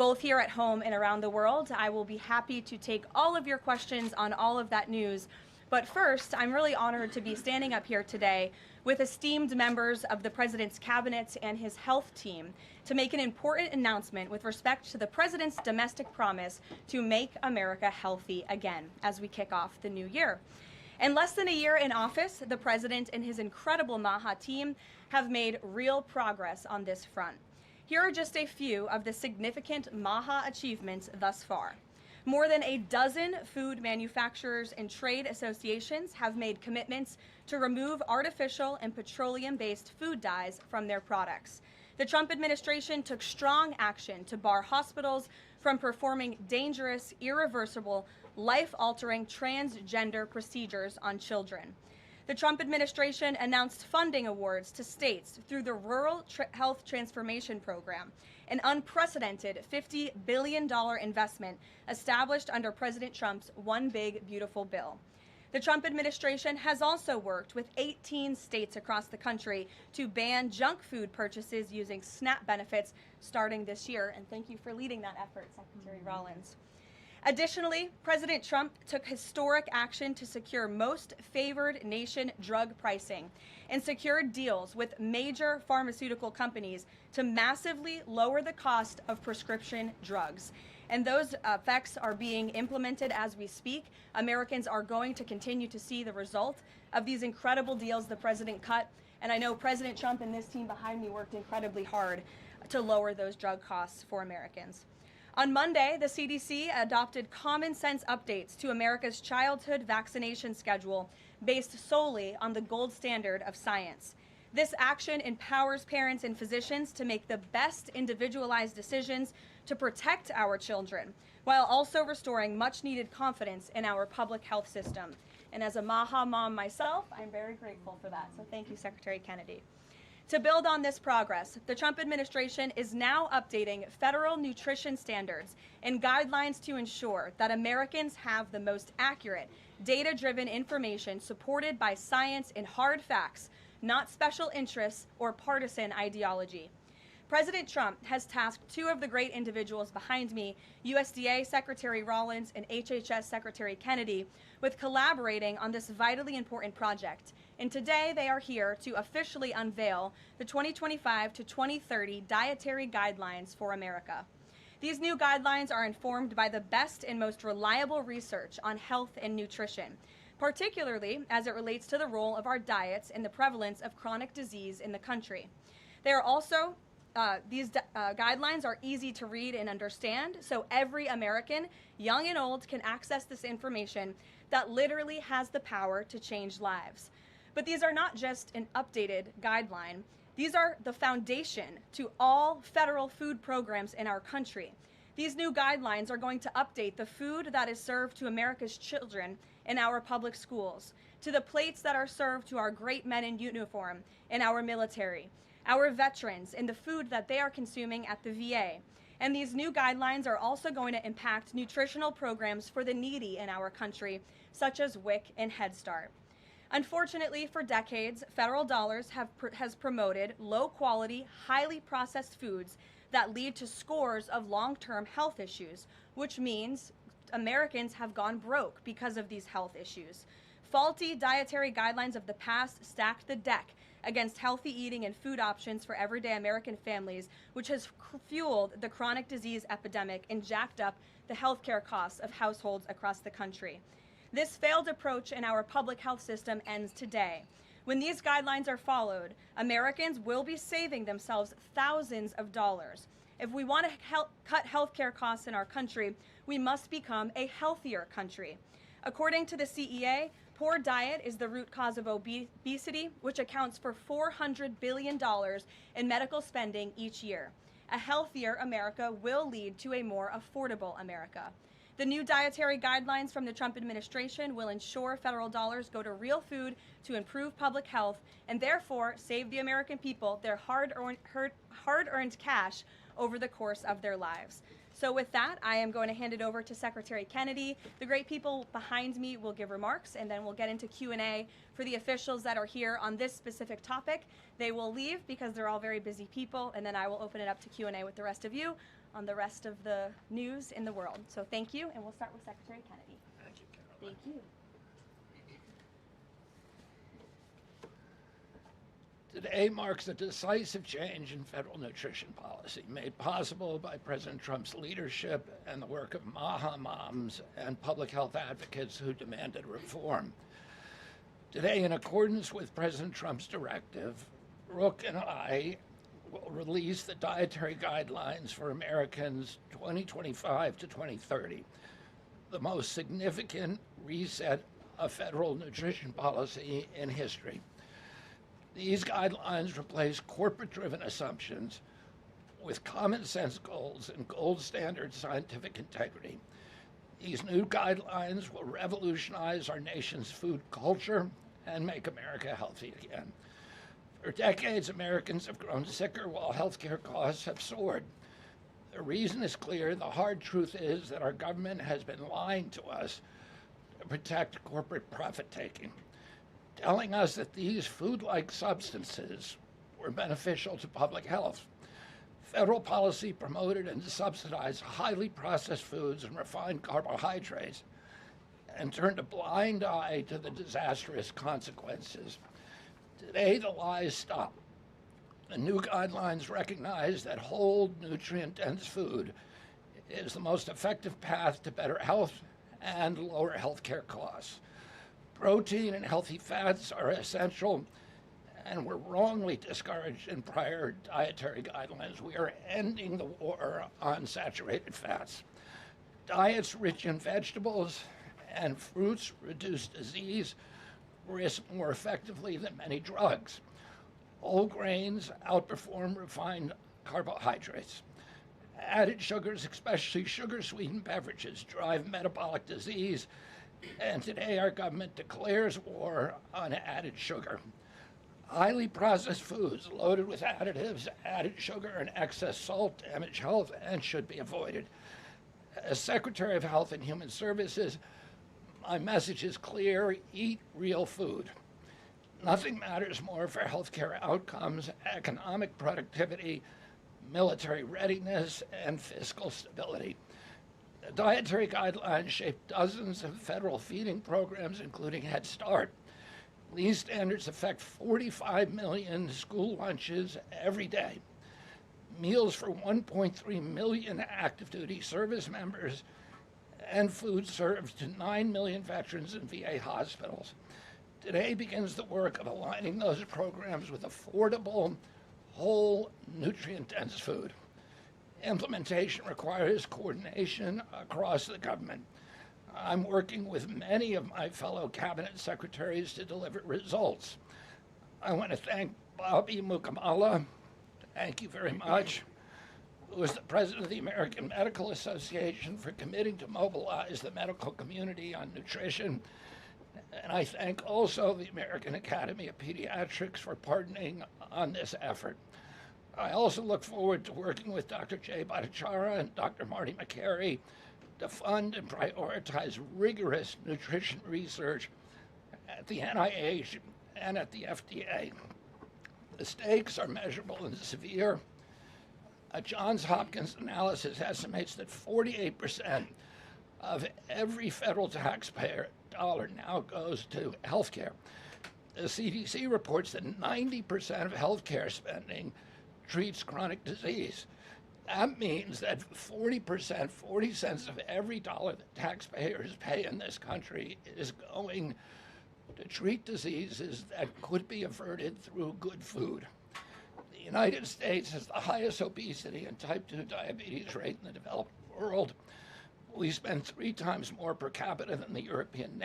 both here at home and around the world. I will be happy to take all of your questions on all of that news. But first, I'm really honored to be standing up here today with esteemed members of the President's Cabinet and his health team to make an important announcement with respect to the President's domestic promise to make America healthy again as we kick off the new year. In less than a year in office, the President and his incredible MAHA team have made real progress on this front. Here are just a few of the significant MAHA achievements thus far. More than a dozen food manufacturers and trade associations have made commitments to remove artificial and petroleum-based food dyes from their products. The Trump administration took strong action to bar hospitals from performing dangerous, irreversible, life-altering transgender procedures on children. The Trump administration announced funding awards to states through the Rural Health Transformation Program, an unprecedented $50 billion investment established under President Trump's One Big Beautiful Bill. The Trump administration has also worked with 18 states across the country to ban junk food purchases using SNAP benefits starting this year. And thank you for leading that effort, Secretary Rollins. Additionally, President Trump took historic action to secure most favored nation drug pricing and secured deals with major pharmaceutical companies to massively lower the cost of prescription drugs. And those effects are being implemented as we speak. Americans are going to continue to see the result of these incredible deals the president cut. And I know President Trump and this team behind me worked incredibly hard to lower those drug costs for Americans. On Monday, the CDC adopted common sense updates to America's childhood vaccination schedule based solely on the gold standard of science. This action empowers parents and physicians to make the best individualized decisions to protect our children, while also restoring much-needed confidence in our public health system. And as a MAHA mom myself, I'm very grateful for that. So thank you, Secretary Kennedy. To build on this progress, the Trump administration is now updating federal nutrition standards and guidelines to ensure that Americans have the most accurate, data-driven information supported by science and hard facts, not special interests or partisan ideology. President Trump has tasked two of the great individuals behind me, USDA Secretary Rollins and HHS Secretary Kennedy, with collaborating on this vitally important project. And today they are here to officially unveil the 2025 to 2030 dietary guidelines for America. These new guidelines are informed by the best and most reliable research on health and nutrition, particularly as it relates to the role of our diets and the prevalence of chronic disease in the country. They are also These guidelines are easy to read and understand, so every American, young and old, can access this information that literally has the power to change lives. But these are not just an updated guideline. These are the foundation to all federal food programs in our country. These new guidelines are going to update the food that is served to America's children in our public schools, to the plates that are served to our great men in uniform in our military, our veterans, and the food that they are consuming at the VA. And these new guidelines are also going to impact nutritional programs for the needy in our country, such as WIC and Head Start. Unfortunately, for decades, federal dollars has promoted low-quality, highly processed foods that lead to scores of long-term health issues, which means Americans have gone broke because of these health issues. Faulty dietary guidelines of the past stacked the deck against healthy eating and food options for everyday American families, which has fueled the chronic disease epidemic and jacked up the healthcare costs of households across the country. This failed approach in our public health system ends today. When these guidelines are followed, Americans will be saving themselves thousands of dollars. If we want to cut healthcare costs in our country, we must become a healthier country. According to the CEA, poor diet is the root cause of obesity, which accounts for $400 billion in medical spending each year. A healthier America will lead to a more affordable America. The new dietary guidelines from the Trump administration will ensure federal dollars go to real food to improve public health and therefore save the American people their hard-earned cash over the course of their lives. So with that, I am going to hand it over to Secretary Kennedy. The great people behind me will give remarks, and then we'll get into Q&A for the officials that are here on this specific topic. They will leave because they're all very busy people, and then I will open it up to Q&A with the rest of you. on the rest of the news in the world. So thank you, and we'll start with Secretary Kennedy. Thank you, Caroline. Thank you. Today marks a decisive change in federal nutrition policy, made possible by President Trump's leadership and the work of MAHA moms and public health advocates who demanded reform. Today, in accordance with President Trump's directive, Brooke and I will release the dietary guidelines for Americans 2025 to 2030, the most significant reset of federal nutrition policy in history. These guidelines replace corporate-driven assumptions with common sense goals and gold standard scientific integrity. These new guidelines will revolutionize our nation's food culture and make America healthy again. For decades, Americans have grown sicker while healthcare costs have soared. The reason is clear. The hard truth is that our government has been lying to us to protect corporate profit-taking, telling us that these food-like substances were beneficial to public health. Federal policy promoted and subsidized highly processed foods and refined carbohydrates and turned a blind eye to the disastrous consequences. Today, the lies stop. The new guidelines recognize that whole, nutrient-dense food is the most effective path to better health and lower healthcare costs. Protein and healthy fats are essential and were wrongly discouraged in prior dietary guidelines. We are ending the war on saturated fats. Diets rich in vegetables and fruits reduce disease risk more effectively than many drugs. Whole grains outperform refined carbohydrates. Added sugars, especially sugar-sweetened beverages, drive metabolic disease, and today our government declares war on added sugar. Highly processed foods loaded with additives, added sugar, and excess salt damage health and should be avoided. As Secretary of Health and Human Services, my message is clear: eat real food. Nothing matters more for healthcare outcomes, economic productivity, military readiness, and fiscal stability. The dietary guidelines shape dozens of federal feeding programs, including Head Start. These standards affect 45 million school lunches every day, meals for 1.3 million active duty service members, and food served to 9 million veterans in VA hospitals. Today begins the work of aligning those programs with affordable, whole, nutrient-dense food. Implementation requires coordination across the government. I'm working with many of my fellow cabinet secretaries to deliver results. I want to thank Bobby Mukamala, thank you very much, who is the president of the American Medical Association, for committing to mobilize the medical community on nutrition. And I thank also the American Academy of Pediatrics for partnering on this effort. I also look forward to working with Dr. Jay Bhattacharya and Dr. Marty McCary to fund and prioritize rigorous nutrition research at the NIH and at the FDA. The stakes are measurable and severe. A Johns Hopkins analysis estimates that 48% of every federal taxpayer dollar now goes to healthcare. The CDC reports that 90% of healthcare spending treats chronic disease. That means that 40%, 40 cents of every dollar that taxpayers pay in this country is going to treat diseases that could be averted through good food. The United States has the highest obesity and type 2 diabetes rate in the developed world. We spend 3 times more per capita than the European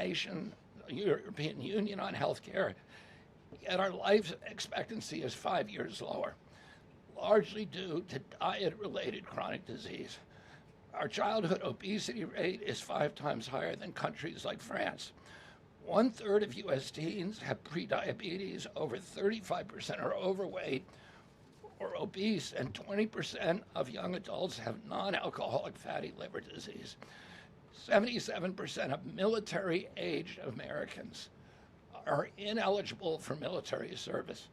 Union on health care, yet our life expectancy is 5 years lower, largely due to diet-related chronic disease. Our childhood obesity rate is 5 times higher than countries like France. 1/3 of U.S. teens have prediabetes, over 35% are overweight or obese, and 20% of young adults have non-alcoholic fatty liver disease. 77% of military-aged Americans are ineligible for military service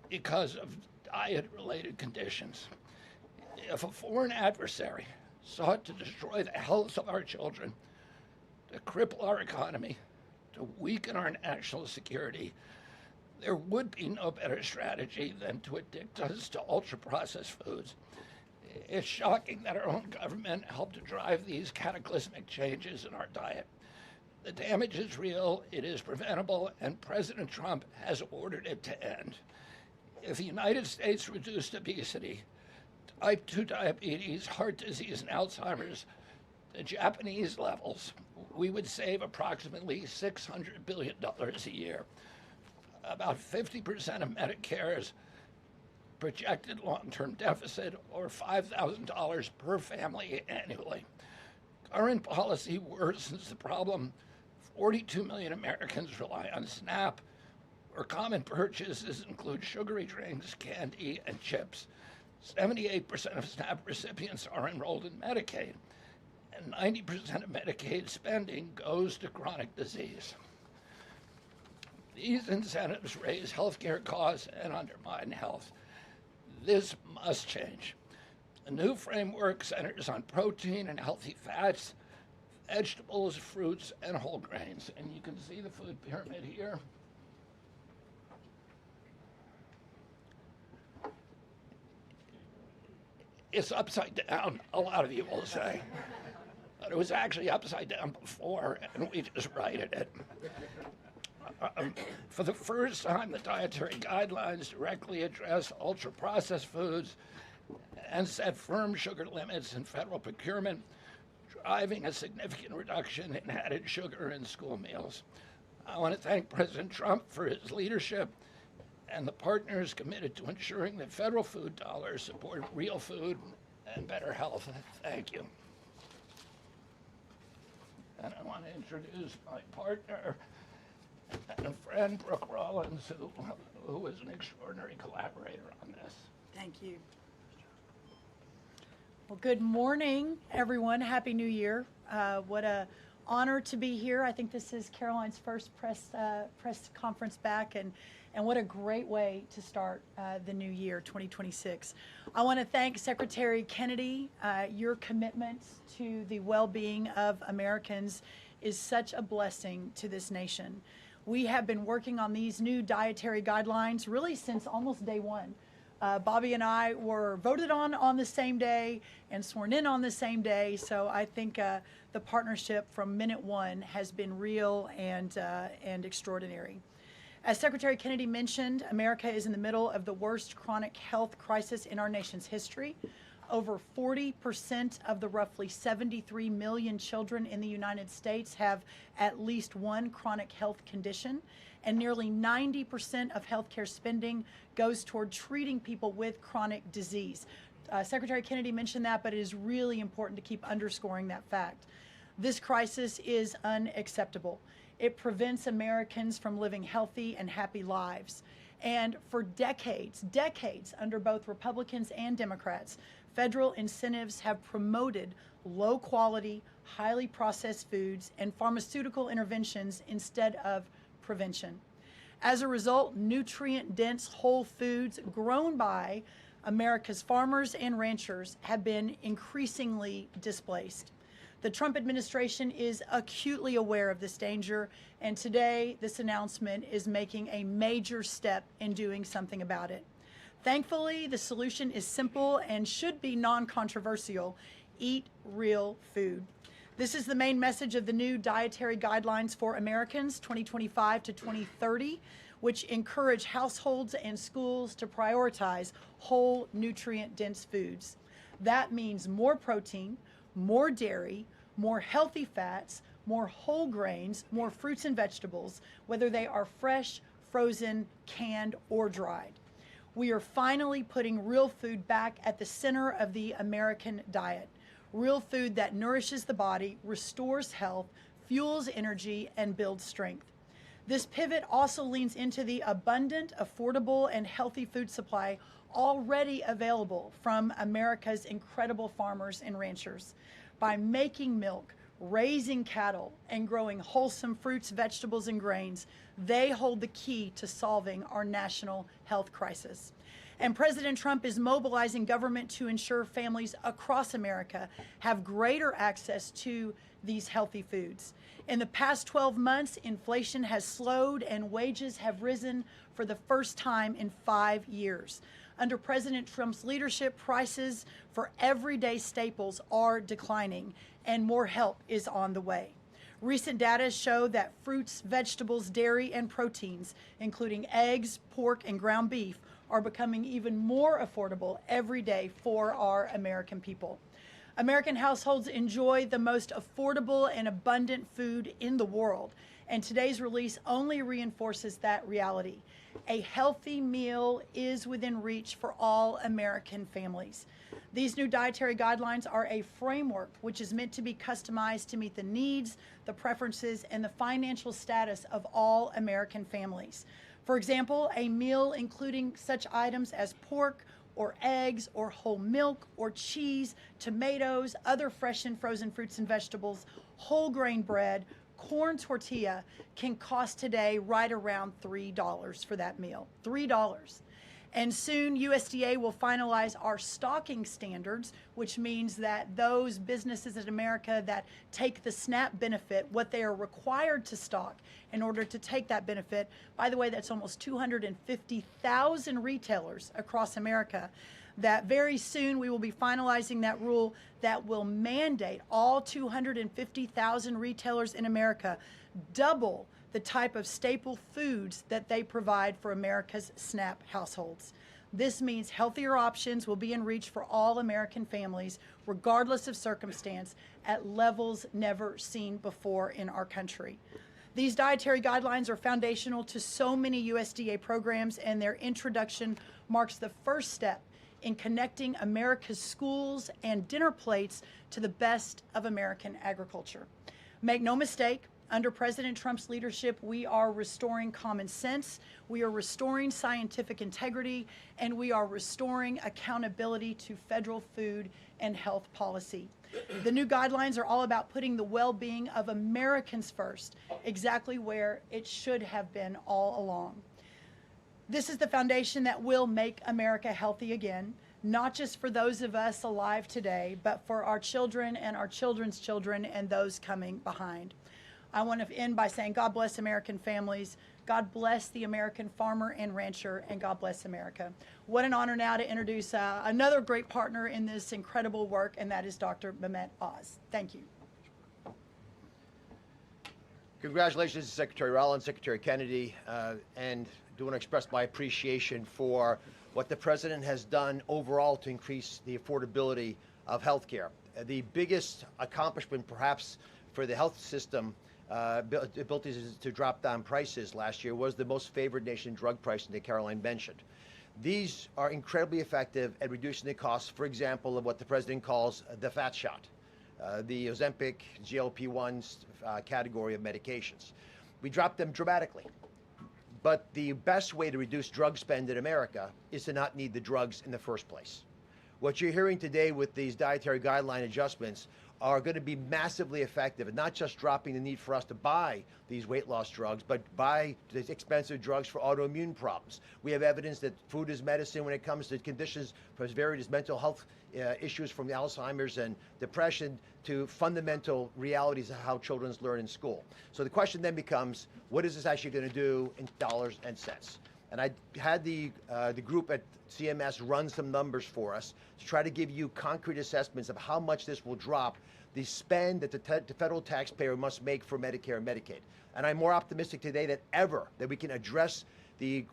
because of diet-related conditions. If a foreign adversary sought to destroy the health of our children, to cripple our economy, to weaken our national security, there would be no better strategy than to addict us to ultra-processed foods. It's shocking that our own government helped to drive these cataclysmic changes in our diet. The damage is real, it is preventable, and President Trump has ordered it to end. If the United States reduced obesity, type 2 diabetes, heart disease, and Alzheimer's to Japanese levels, we would save approximately $600 billion a year. About 50% of Medicare's projected long-term deficit, or $5,000 per family annually. Current policy worsens the problem. 42 million Americans rely on SNAP, where common purchases include sugary drinks, candy, and chips. 78% of SNAP recipients are enrolled in Medicaid, and 90% of Medicaid spending goes to chronic disease. These incentives raise healthcare costs and undermine health. This must change. A new framework centers on protein and healthy fats, vegetables, fruits, and whole grains. And you can see the food pyramid here. It's upside down, a lot of you will say. But it was actually upside down before, and we just righted it. For the first time, the dietary guidelines directly address ultra-processed foods and set firm sugar limits in federal procurement, driving a significant reduction in added sugar in school meals. I want to thank President Trump for his leadership and the partners committed to ensuring that federal food dollars support real food and better health. Thank you. And I want to introduce my partner and friend, Brooke Rollins, who is an extraordinary collaborator on this. Thank you. Well, good morning, everyone. Happy New Year. What a honor to be here. I think this is Caroline's first press conference back, and what a great way to start the new year, 2026. I want to thank Secretary Kennedy. Your commitment to the well-being of Americans is such a blessing to this nation. We have been working on these new dietary guidelines really since almost day one. Bobby and I were voted on the same day and sworn in on the same day. So I think the partnership from minute one has been real and extraordinary. As Secretary Kennedy mentioned, America is in the middle of the worst chronic health crisis in our nation's history. Over 40% of the roughly 73 million children in the United States have at least one chronic health condition, and nearly 90% of healthcare spending goes toward treating people with chronic disease. Secretary Kennedy mentioned that, but it is really important to keep underscoring that fact. This crisis is unacceptable. It prevents Americans from living healthy and happy lives. And for decades under both Republicans and Democrats, federal incentives have promoted low quality, highly processed foods and pharmaceutical interventions instead of prevention. As a result, nutrient-dense whole foods grown by America's farmers and ranchers have been increasingly displaced. The Trump administration is acutely aware of this danger, and today this announcement is making a major step in doing something about it. Thankfully, the solution is simple and should be non-controversial: eat real food. This is the main message of the new Dietary Guidelines for Americans 2025 to 2030, which encourage households and schools to prioritize whole, nutrient-dense foods. That means more protein, more dairy, more healthy fats, more whole grains, more fruits and vegetables, whether they are fresh, frozen, canned, or dried. We are finally putting real food back at the center of the American diet. Real food that nourishes the body, restores health, fuels energy, and builds strength. This pivot also leans into the abundant, affordable, and healthy food supply already available from America's incredible farmers and ranchers. By making milk, raising cattle, and growing wholesome fruits, vegetables, and grains, they hold the key to solving our national health crisis. And President Trump is mobilizing government to ensure families across America have greater access to these healthy foods. In the past 12 months, inflation has slowed and wages have risen for the first time in 5 years. Under President Trump's leadership, prices for everyday staples are declining and more help is on the way. Recent data show that fruits, vegetables, dairy, and proteins, including eggs, pork, and ground beef, are becoming even more affordable every day for our American people. American households enjoy the most affordable and abundant food in the world, and today's release only reinforces that reality. A healthy meal is within reach for all American families. These new dietary guidelines are a framework which is meant to be customized to meet the needs, the preferences, and the financial status of all American families. For example, a meal including such items as pork or eggs or whole milk or cheese, tomatoes, other fresh and frozen fruits and vegetables, whole grain bread, corn tortilla can cost today right around $3 for that meal. $3. And soon USDA will finalize our stocking standards, which means that those businesses in America that take the SNAP benefit, what they are required to stock in order to take that benefit, by the way, that's almost 250,000 retailers across America, that very soon we will be finalizing that rule that will mandate all 250,000 retailers in America double the type of staple foods that they provide for America's SNAP households. This means healthier options will be in reach for all American families, regardless of circumstance, at levels never seen before in our country. These dietary guidelines are foundational to so many USDA programs, and their introduction marks the first step in connecting America's schools and dinner plates to the best of American agriculture. Make no mistake, under President Trump's leadership, we are restoring common sense, we are restoring scientific integrity, and we are restoring accountability to federal food and health policy. The new guidelines are all about putting the well-being of Americans first, exactly where it should have been all along. This is the foundation that will make America healthy again, not just for those of us alive today, but for our children and our children's children and those coming behind. I want to end by saying God bless American families, God bless the American farmer and rancher, and God bless America. What an honor now to introduce another great partner in this incredible work, and that is Dr. Mehmet Oz. Thank you. Congratulations to Secretary Rollins, Secretary Kennedy, and do want to express my appreciation for what the President has done overall to increase the affordability of health care. The biggest accomplishment perhaps for the health system ability to drop down prices last year was the most favored nation drug pricing that Caroline mentioned. These are incredibly effective at reducing the costs, for example, of what the President calls the fat shot, the Ozempic, GLP-1 category of medications. We dropped them dramatically. But the best way to reduce drug spend in America is to not need the drugs in the first place. What you're hearing today with these dietary guideline adjustments are going to be massively effective, and not just dropping the need for us to buy these weight loss drugs, but buy these expensive drugs for autoimmune problems. We have evidence that food is medicine when it comes to conditions as varied as mental health issues, from Alzheimer's and depression to fundamental realities of how children learn in school. So the question then becomes, what is this actually going to do in dollars and cents? And I had the group at CMS run some numbers for us to try to give you concrete assessments of how much this will drop the spend that the federal taxpayer must make for Medicare and Medicaid. And I'm more optimistic today than ever that we can address the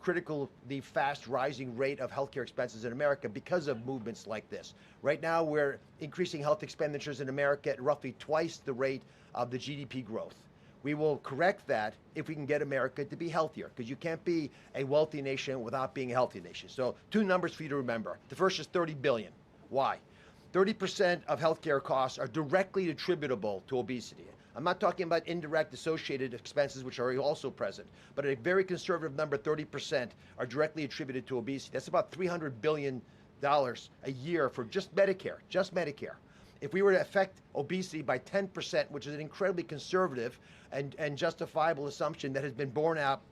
fast rising rate of healthcare expenses in America because of movements like this. Right now, we're increasing health expenditures in America at roughly twice the rate of the GDP growth. We will correct that if we can get America to be healthier, because you can't be a wealthy nation without being a healthy nation. So 2 numbers for you to remember. The first is $30 billion. Why? 30% of healthcare costs are directly attributable to obesity. I'm not talking about indirect associated expenses, which are also present, but a very conservative number, 30%, are directly attributed to obesity. That's about $300 billion a year for just Medicare, If we were to affect obesity by 10%, which is an incredibly conservative and justifiable assumption that has been borne out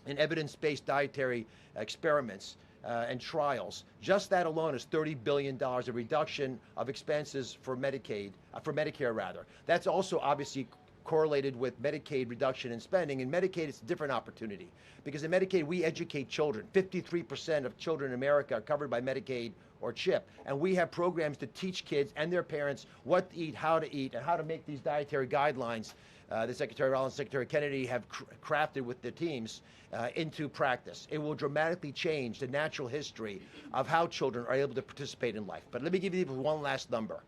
in evidence-based dietary experiments, and trials. Just that alone is $30 billion of reduction of expenses for Medicaid, for Medicare rather. That's also obviously correlated with Medicaid reduction in spending. In Medicaid, it's a different opportunity because in Medicaid, we educate children. 53% of children in America are covered by Medicaid or CHIP, and we have programs to teach kids and their parents what to eat, and how to make these dietary guidelines that Secretary Rollins and Secretary Kennedy have crafted with the teams into practice. It will dramatically change the natural history of how children are able to participate in life. But let me give you one last number.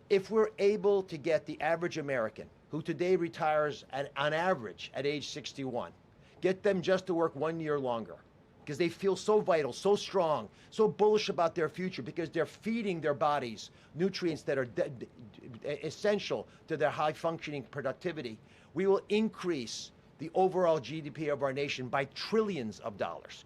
If we're able to get the average American, who today retires on average at age 61, get them just to work 1 year longer, because they feel so vital, so strong, so bullish about their future, because they're feeding their bodies nutrients that are essential to their high-functioning productivity, we will increase the overall GDP of our nation by trillions of dollars.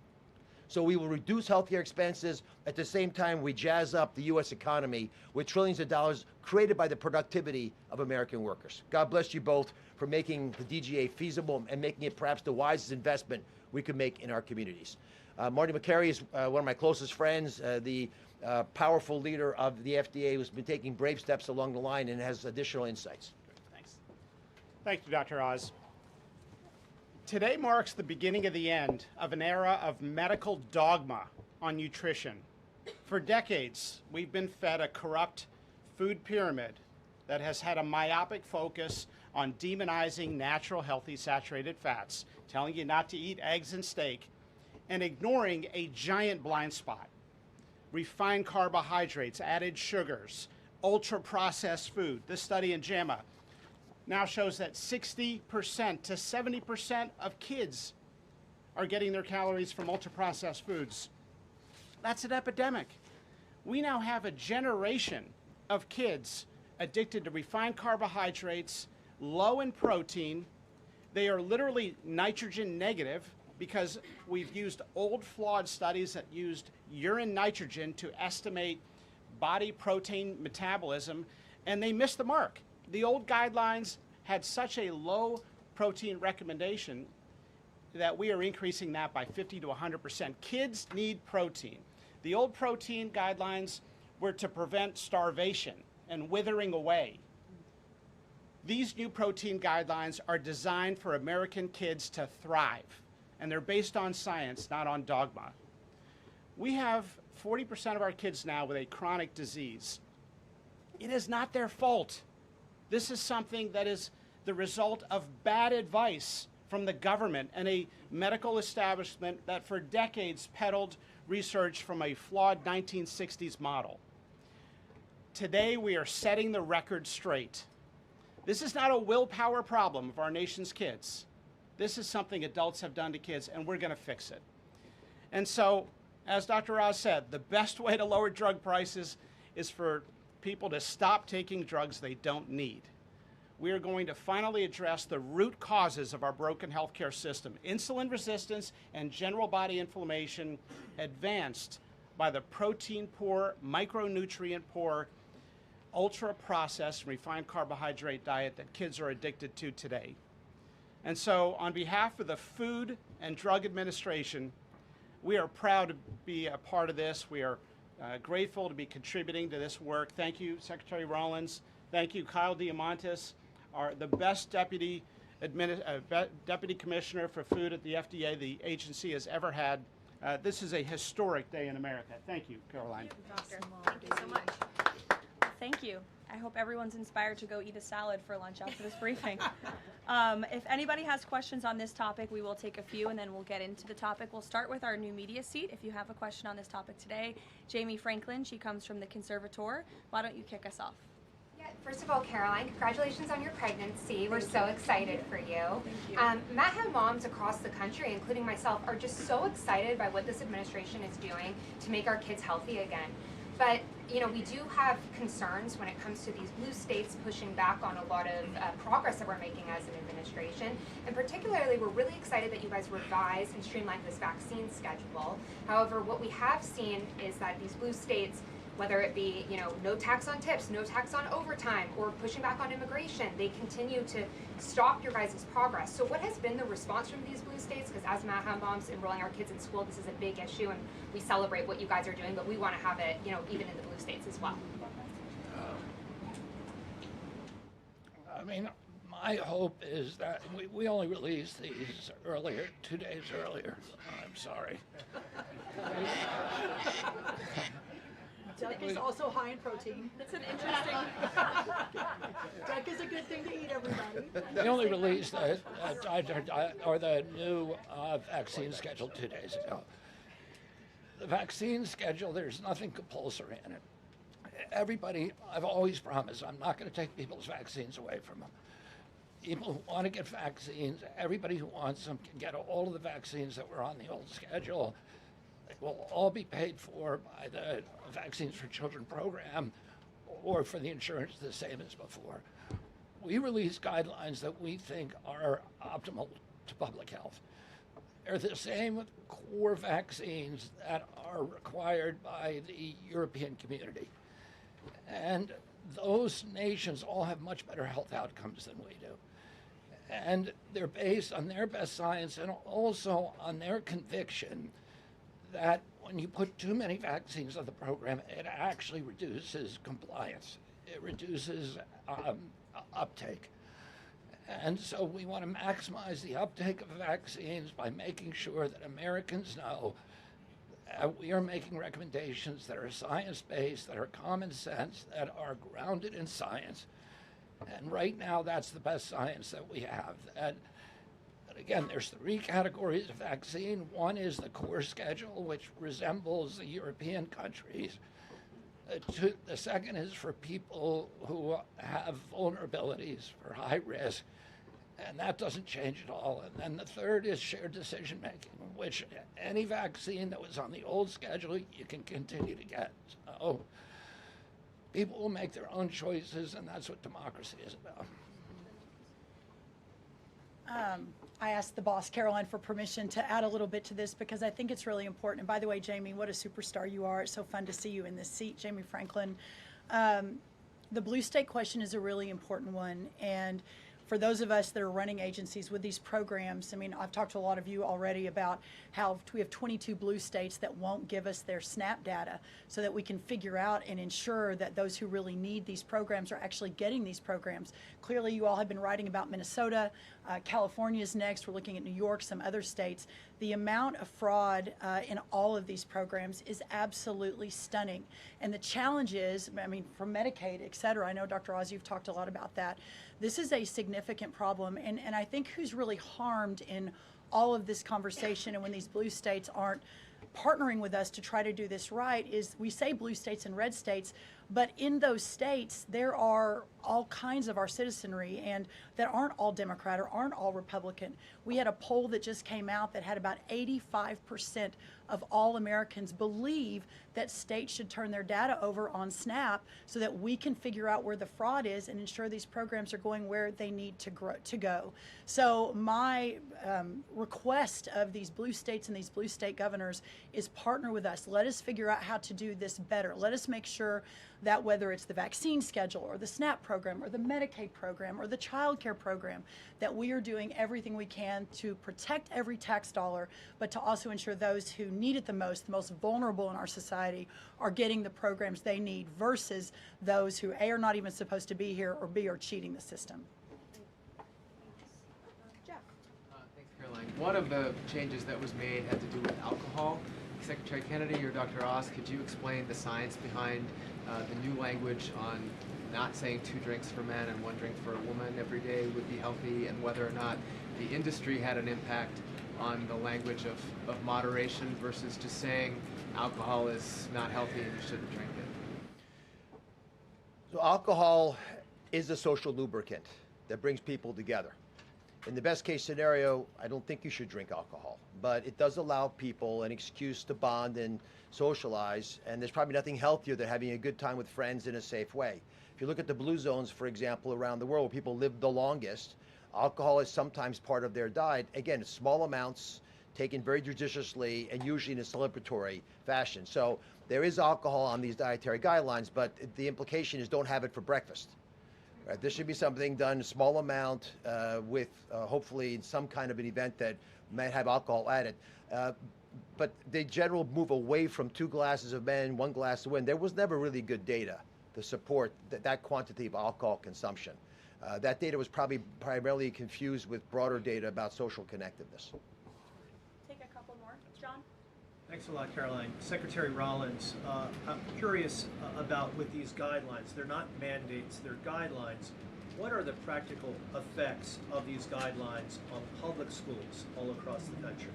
So we will reduce healthcare expenses. At the same time, we jazz up the U.S. economy with trillions of dollars created by the productivity of American workers. God bless you both for making the DGA feasible and making it perhaps the wisest investment we could make in our communities. Marty McCary is one of my closest friends, the powerful leader of the FDA who's been taking brave steps along the line and has additional insights. Thanks. Thank you, Dr. Oz. Today marks the beginning of the end of an era of medical dogma on nutrition. For decades, we've been fed a corrupt food pyramid that has had a myopic focus on demonizing natural, healthy, saturated fats, telling you not to eat eggs and steak, and ignoring a giant blind spot: refined carbohydrates, added sugars, ultra-processed food. This study in JAMA now shows that 60% to 70% of kids are getting their calories from ultra-processed foods. That's an epidemic. We now have a generation of kids addicted to refined carbohydrates, low in protein. They are literally nitrogen negative because we've used old flawed studies that used urine nitrogen to estimate body protein metabolism, and they missed the mark. The old guidelines had such a low protein recommendation that we are increasing that by 50 to 100%. Kids need protein. The old protein guidelines were to prevent starvation and withering away. These new protein guidelines are designed for American kids to thrive, and they're based on science, not on dogma. We have 40% of our kids now with a chronic disease. It is not their fault. This is something that is the result of bad advice from the government and a medical establishment that for decades peddled research from a flawed 1960s model. Today, we are setting the record straight. This is not a willpower problem of our nation's kids. This is something adults have done to kids, and we're going to fix it. And so, as Dr. Oz said, the best way to lower drug prices is for people to stop taking drugs they don't need. We are going to finally address the root causes of our broken healthcare system: insulin resistance and general body inflammation, advanced by the protein-poor, micronutrient-poor, ultra-processed, refined carbohydrate diet that kids are addicted to today. And so, on behalf of the Food and Drug Administration, we are proud to be a part of this. We are grateful to be contributing to this work. Thank you, Secretary Rollins. Thank you, Kyle Diamantis, the best deputy commissioner for food at the FDA the agency has ever had. This is a historic day in America. Thank you, Caroline. Thank you, Doctor. Thank you so much. Thank you. I hope everyone's inspired to go eat a salad for lunch after this briefing. If anybody has questions on this topic, we will take a few and then we'll get into the topic. We'll start with our new media seat. If you have a question on this topic today, Jamie Franklin, she comes from the Conservator. Why don't you kick us off? Yeah, first of all, Caroline, congratulations on your pregnancy. We're so excited for you. Thank you. MAHA moms across the country, including myself, are just so excited by what this administration is doing to make our kids healthy again. But, you know, we do have concerns when it comes to these blue states pushing back on a lot of progress that we're making as an administration. And particularly, we're really excited that you guys revised and streamlined this vaccine schedule. However, what we have seen is that these blue states whether it be, no tax on tips, no tax on overtime, or pushing back on immigration. They continue to stop your guys' progress. So what has been the response from these blue states? Because as MAHA moms enrolling our kids in school, this is a big issue, and we celebrate what you guys are doing, but we want to have it, even in the blue states as well. I mean, my hope is that we only released these earlier, 2 days earlier. I'm sorry. Duck is also high in protein. It's an interesting. Duck is a good thing to eat, everybody. We only released the new vaccine schedule 2 days ago. The vaccine schedule, there's nothing compulsory in it. Everybody, I've always promised, I'm not going to take people's vaccines away from them. People who want to get vaccines, everybody who wants them can get all of the vaccines that were on the old schedule. They will all be paid for by the Vaccines for Children program or for the insurance the same as before. We release guidelines that we think are optimal to public health. They're the same core vaccines that are required by the European community. And those nations all have much better health outcomes than we do. And they're based on their best science and also on their conviction that when you put too many vaccines on the program, it actually reduces compliance. It reduces uptake. And so we want to maximize the uptake of vaccines by making sure that Americans know we are making recommendations that are science-based, that are common sense, that are grounded in science. And right now, that's the best science that we have. And again, there's 3 categories of vaccine. One is the core schedule, which resembles the European countries. The second is for people who have vulnerabilities, for high risk, and that doesn't change at all. And then the third is shared decision making, which any vaccine that was on the old schedule, you can continue to get. So people will make their own choices, and that's what democracy is about. I asked the boss, Caroline, for permission to add a little bit to this because I think it's really important. And by the way, Jamie, what a superstar you are. It's so fun to see you in this seat, Jamie Franklin. The blue state question is a really important one. And for those of us that are running agencies with these programs, I mean, I've talked to a lot of you already about how we have 22 blue states that won't give us their SNAP data so that we can figure out and ensure that those who really need these programs are actually getting these programs. Clearly, you all have been writing about Minnesota. California's next. We're looking at New York, some other states. The amount of fraud in all of these programs is absolutely stunning. And the challenge is, I mean, from Medicaid, et cetera, I know, Dr. Oz, you've talked a lot about that. This is a significant problem. And I think who's really harmed in all of this conversation and when these blue states aren't partnering with us to try to do this right is we say blue states and red states, but in those states, there are all kinds of our citizenry and that aren't all Democrat or aren't all Republican. We had a poll that just came out that had about 85% of all Americans believe that states should turn their data over on SNAP so that we can figure out where the fraud is and ensure these programs are going where they need to go. So my request of these blue states and these blue state governors is partner with us. Let us figure out how to do this better. Let us make sure that whether it's the vaccine schedule or the SNAP program or the Medicaid program or the child care program, that we are doing everything we can to protect every tax dollar, but to also ensure those who need it the most vulnerable in our society, are getting the programs they need versus those who A, are not even supposed to be here, or B, are cheating the system. Jeff. Thanks, Caroline. One of the changes that was made had to do with alcohol. Secretary Kennedy or Dr. Oz, could you explain the science behind the new language on not saying 2 drinks for men and 1 drink for a woman every day would be healthy, and whether or not the industry had an impact on the language of moderation versus just saying alcohol is not healthy and you shouldn't drink it? So alcohol is a social lubricant that brings people together. In the best case scenario, I don't think you should drink alcohol, but it does allow people an excuse to bond and socialize, and there's probably nothing healthier than having a good time with friends in a safe way. If you look at the blue zones, for example, around the world where people live the longest, alcohol is sometimes part of their diet. Again, it's small amounts, taken very judiciously and usually in a celebratory fashion. So there is alcohol on these dietary guidelines, but the implication is don't have it for breakfast. Right? This should be something done in a small amount with hopefully some kind of an event that might have alcohol added. But the general move away from 2 glasses of men, 1 glass of women, there was never really good data to support that quantity of alcohol consumption. That data was probably primarily confused with broader data about social connectedness. Take a couple more. John? Thanks a lot, Caroline. Secretary Rollins, I'm curious about with these guidelines. They're not mandates, they're guidelines. What are the practical effects of these guidelines on public schools all across the country?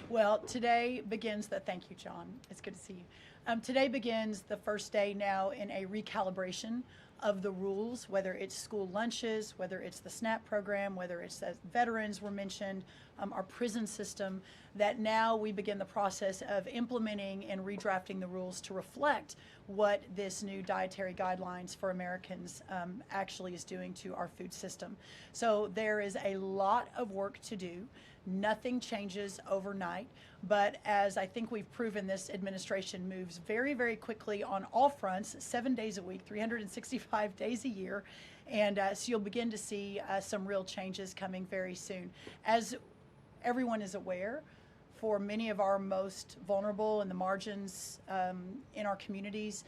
Well, today begins thank you, John. It's good to see you. Today begins the first day now in a recalibration of the rules, whether it's school lunches, whether it's the SNAP program, whether it's as veterans were mentioned, our prison system, that now we begin the process of implementing and redrafting the rules to reflect what this new dietary guidelines for Americans actually is doing to our food system. So there is a lot of work to do. Nothing changes overnight, but as I think we've proven, this administration moves very, very quickly on all fronts, 7 days a week, 365 days a year, and so you'll begin to see some real changes coming very soon. As everyone is aware, for many of our most vulnerable in the margins in our communities,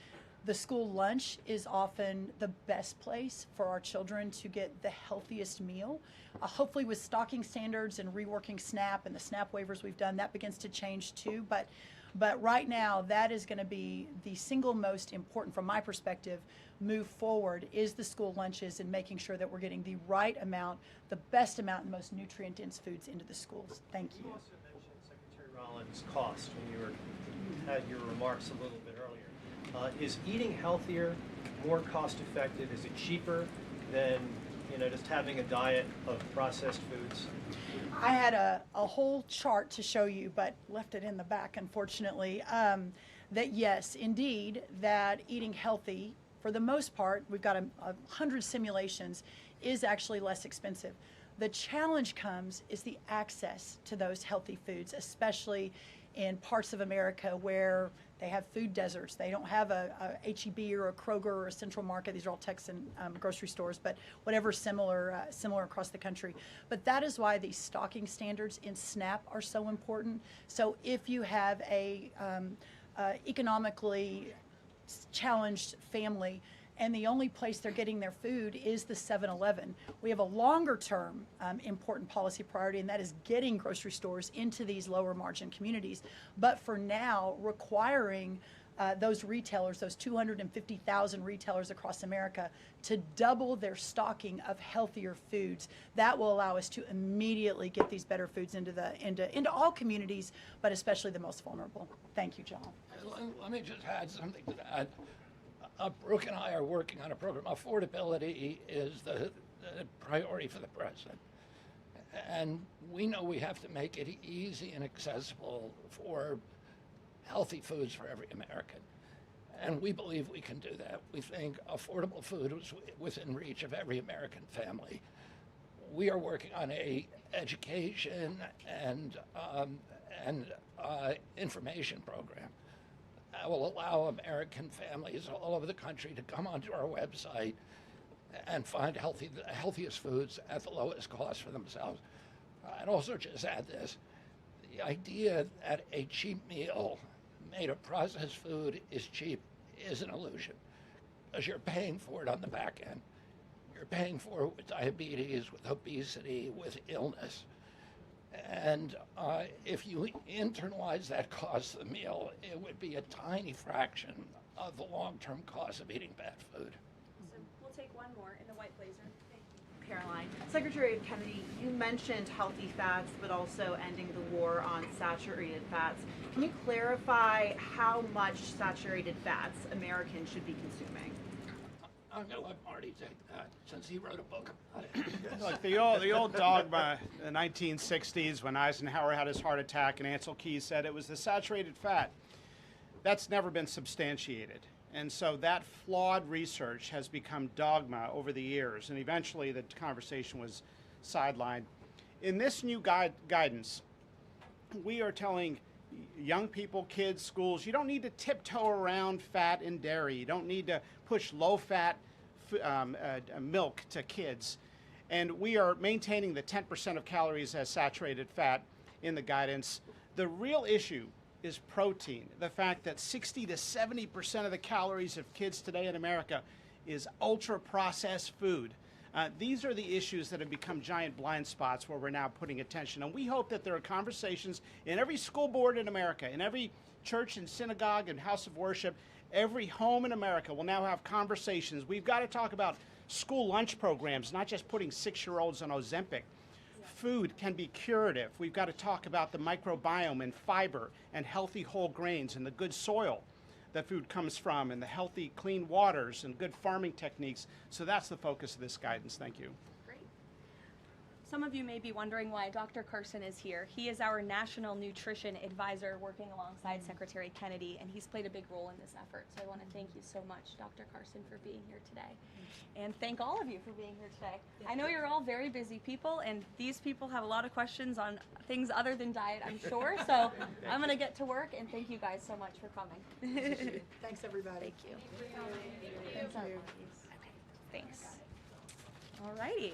the school lunch is often the best place for our children to get the healthiest meal. Hopefully with stocking standards and reworking SNAP and the SNAP waivers we've done, that begins to change too. But right now, that is going to be the single most important, from my perspective, move forward, is the school lunches and making sure that we're getting the right amount, the best amount, and most nutrient-dense foods into the schools. Thank you. You also mentioned, Secretary Rollins, cost when you had your remarks a little bit earlier. Is eating healthier more cost effective? Is it cheaper than just having a diet of processed foods? I had a whole chart to show you, but left it in the back, unfortunately, that yes, indeed, that eating healthy, for the most part, we've got 100 simulations, is actually less expensive. The challenge is the access to those healthy foods, especially in parts of America where they have food deserts. They don't have a H-E-B or a Kroger or a Central Market. These are all Texan grocery stores, but whatever similar across the country. But that is why these stocking standards in SNAP are so important. So if you have a economically challenged family, and the only place they're getting their food is the 7-Eleven. We have a longer term important policy priority, and that is getting grocery stores into these lower margin communities. But for now, requiring those retailers, those 250,000 retailers across America, to double their stocking of healthier foods, that will allow us to immediately get these better foods into all communities, but especially the most vulnerable. Thank you, John. Let me just add something to that. Brooke and I are working on a program. Affordability is the priority for the president. And we know we have to make it easy and accessible for healthy foods for every American. And we believe we can do that. We think affordable food is within reach of every American family. We are working on a education and information program that will allow American families all over the country to come onto our website and find the healthiest foods at the lowest cost for themselves. I'd also just add this. The idea that a cheap meal made of processed food is cheap is an illusion, because you're paying for it on the back end. You're paying for it with diabetes, with obesity, with illness. And if you internalize that cost of the meal, it would be a tiny fraction of the long-term cost of eating bad food. So we'll take one more in the white blazer. Thank you. Caroline. Secretary Kennedy, you mentioned healthy fats, but also ending the war on saturated fats. Can you clarify how much saturated fats Americans should be consuming? I'm going to let Marty take that, since he wrote a book about it. Look, the old dogma in the 1960s, when Eisenhower had his heart attack and Ancel Keys said it was the saturated fat, that's never been substantiated. And so that flawed research has become dogma over the years, and eventually the conversation was sidelined. In this new guidance, we are telling young people, kids, schools, you don't need to tiptoe around fat and dairy. You don't need to push low-fat milk to kids. And we are maintaining the 10% of calories as saturated fat in the guidance. The real issue is protein. The fact that 60 to 70% of the calories of kids today in America is ultra-processed food. These are the issues that have become giant blind spots where we're now putting attention. And we hope that there are conversations in every school board in America, in every church and synagogue and house of worship, every home in America will now have conversations. We've got to talk about school lunch programs, not just putting 6-year-olds on Ozempic. Food can be curative. We've got to talk about the microbiome and fiber and healthy whole grains and the good soil that food comes from and the healthy, clean waters and good farming techniques. So that's the focus of this guidance. Thank you. Great. Some of you may be wondering why Dr. Carson is here. He is our National Nutrition Advisor working alongside Secretary Kennedy, and he's played a big role in this effort. So I want to thank you so much, Dr. Carson, for being here today. And thank all of you for being here today. I know you're all very busy people, and these people have a lot of questions on things other than diet, I'm sure. So I'm going to get to work, and thank you guys so much for coming. Thanks, everybody. Thank you. Thank you. Okay, thanks. All righty.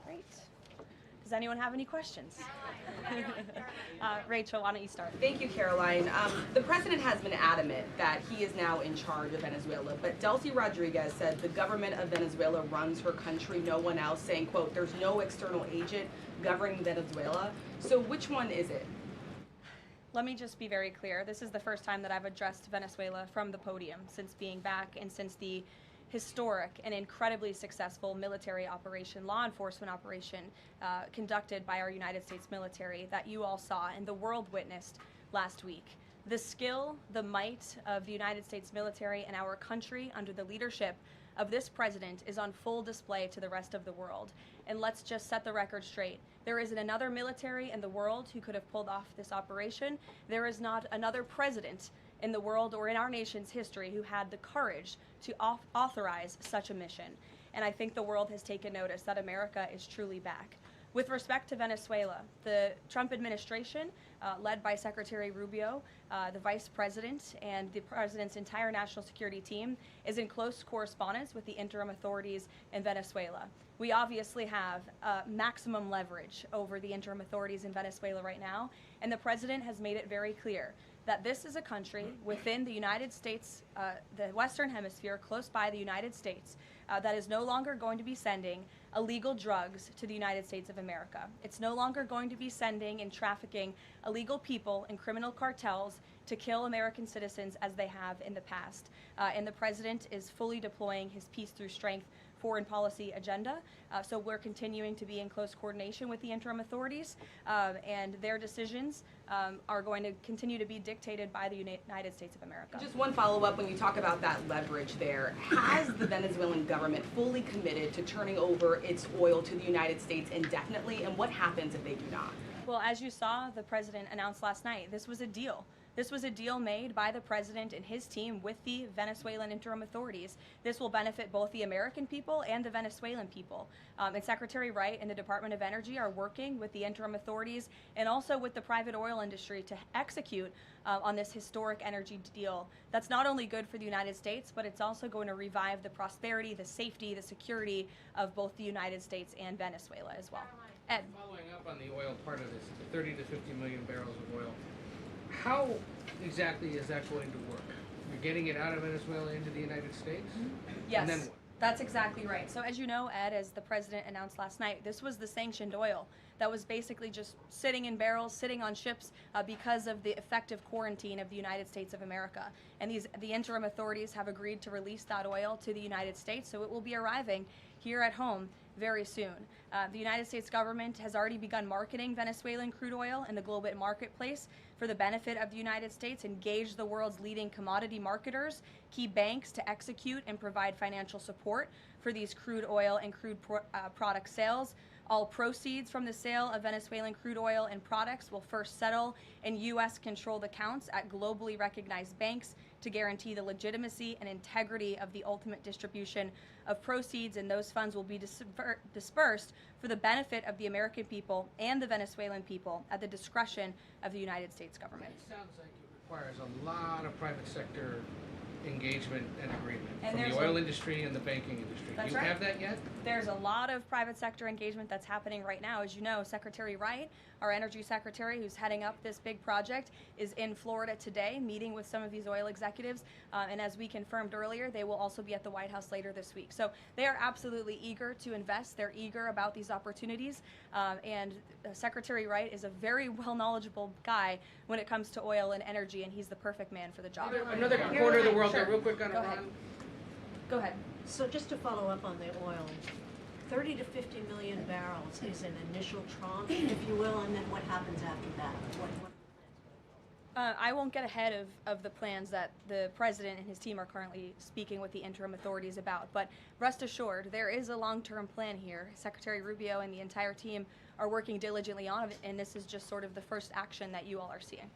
Great. Does anyone have any questions? Rachel, why don't you start? Thank you, Caroline. The president has been adamant that he is now in charge of Venezuela, but Delcy Rodriguez said the government of Venezuela runs her country, no one else, saying, quote, there's no external agent governing Venezuela. So which one is it? Let me just be very clear. This is the first time that I've addressed Venezuela from the podium since being back and since the historic and incredibly successful military operation, law enforcement operation conducted by our United States military that you all saw and the world witnessed last week. The skill, the might of the United States military and our country under the leadership of this president is on full display to the rest of the world. And let's just set the record straight. There isn't another military in the world who could have pulled off this operation. There is not another president in the world or in our nation's history who had the courage to authorize such a mission. And I think the world has taken notice that America is truly back. With respect to Venezuela, the Trump administration, led by Secretary Rubio, the vice president, and the president's entire national security team, is in close correspondence with the interim authorities in Venezuela. We obviously have maximum leverage over the interim authorities in Venezuela right now, and the president has made it very clear that this is a country within the United States, the Western Hemisphere, close by the United States, that is no longer going to be sending illegal drugs to the United States of America. It's no longer going to be sending and trafficking illegal people and criminal cartels to kill American citizens as they have in the past. And the president is fully deploying his peace through strength foreign policy agenda. So we're continuing to be in close coordination with the interim authorities, and their decisions are going to continue to be dictated by the United States of America. Just one follow-up, when you talk about that leverage there, has the Venezuelan government fully committed to turning over its oil to the United States indefinitely, and what happens if they do not? Well, as you saw, the president announced last night, this was a deal. This was a deal made by the president and his team with the Venezuelan interim authorities. This will benefit both the American people and the Venezuelan people. And Secretary Wright and the Department of Energy are working with the interim authorities and also with the private oil industry to execute on this historic energy deal. That's not only good for the United States, but it's also going to revive the prosperity, the safety, the security of both the United States and Venezuela as well. Ed. Following up on the oil part of this, the 30 to 50 million barrels of oil, how exactly is that going to work? You're getting it out of Venezuela into the United States? Yes, And then what? That's exactly right. So as you know, Ed, as the president announced last night, this was the sanctioned oil that was basically just sitting in barrels, sitting on ships because of the effective quarantine of the United States of America. And the interim authorities have agreed to release that oil to the United States, so it will be arriving here at home very soon. The United States government has already begun marketing Venezuelan crude oil in the global marketplace for the benefit of the United States, engaged the world's leading commodity marketers, key banks to execute and provide financial support for these crude oil and crude product sales. All proceeds from the sale of Venezuelan crude oil and products will first settle in U.S.-controlled accounts at globally recognized banks to guarantee the legitimacy and integrity of the ultimate distribution of proceeds, and those funds will be dispersed for the benefit of the American people and the Venezuelan people at the discretion of the United States government. It sounds like it requires a lot of private sector engagement and agreement And from there's the oil a- industry and the banking industry. That's Do you right. have that yet? There's a lot of private sector engagement that's happening right now. As you know, Secretary Wright, our energy secretary who's heading up this big project, is in Florida today meeting with some of these oil executives. And as we confirmed earlier, they will also be at the White House later this week. So they are absolutely eager to invest. They're eager about these opportunities. And Secretary Wright is a very well knowledgeable guy when it comes to oil and energy, and he's the perfect man for the job. Another corner of the world, Sure. real quick on Go ahead. Iran. Go ahead. So just to follow up on the oil, 30 to 50 million barrels is an initial tranche, if you will, and then what happens after that? What I won't get ahead of the plans that the president and his team are currently speaking with the interim authorities about, but rest assured, there is a long-term plan here. Secretary Rubio and the entire team are working diligently on it, and this is just sort of the first action that you all are seeing.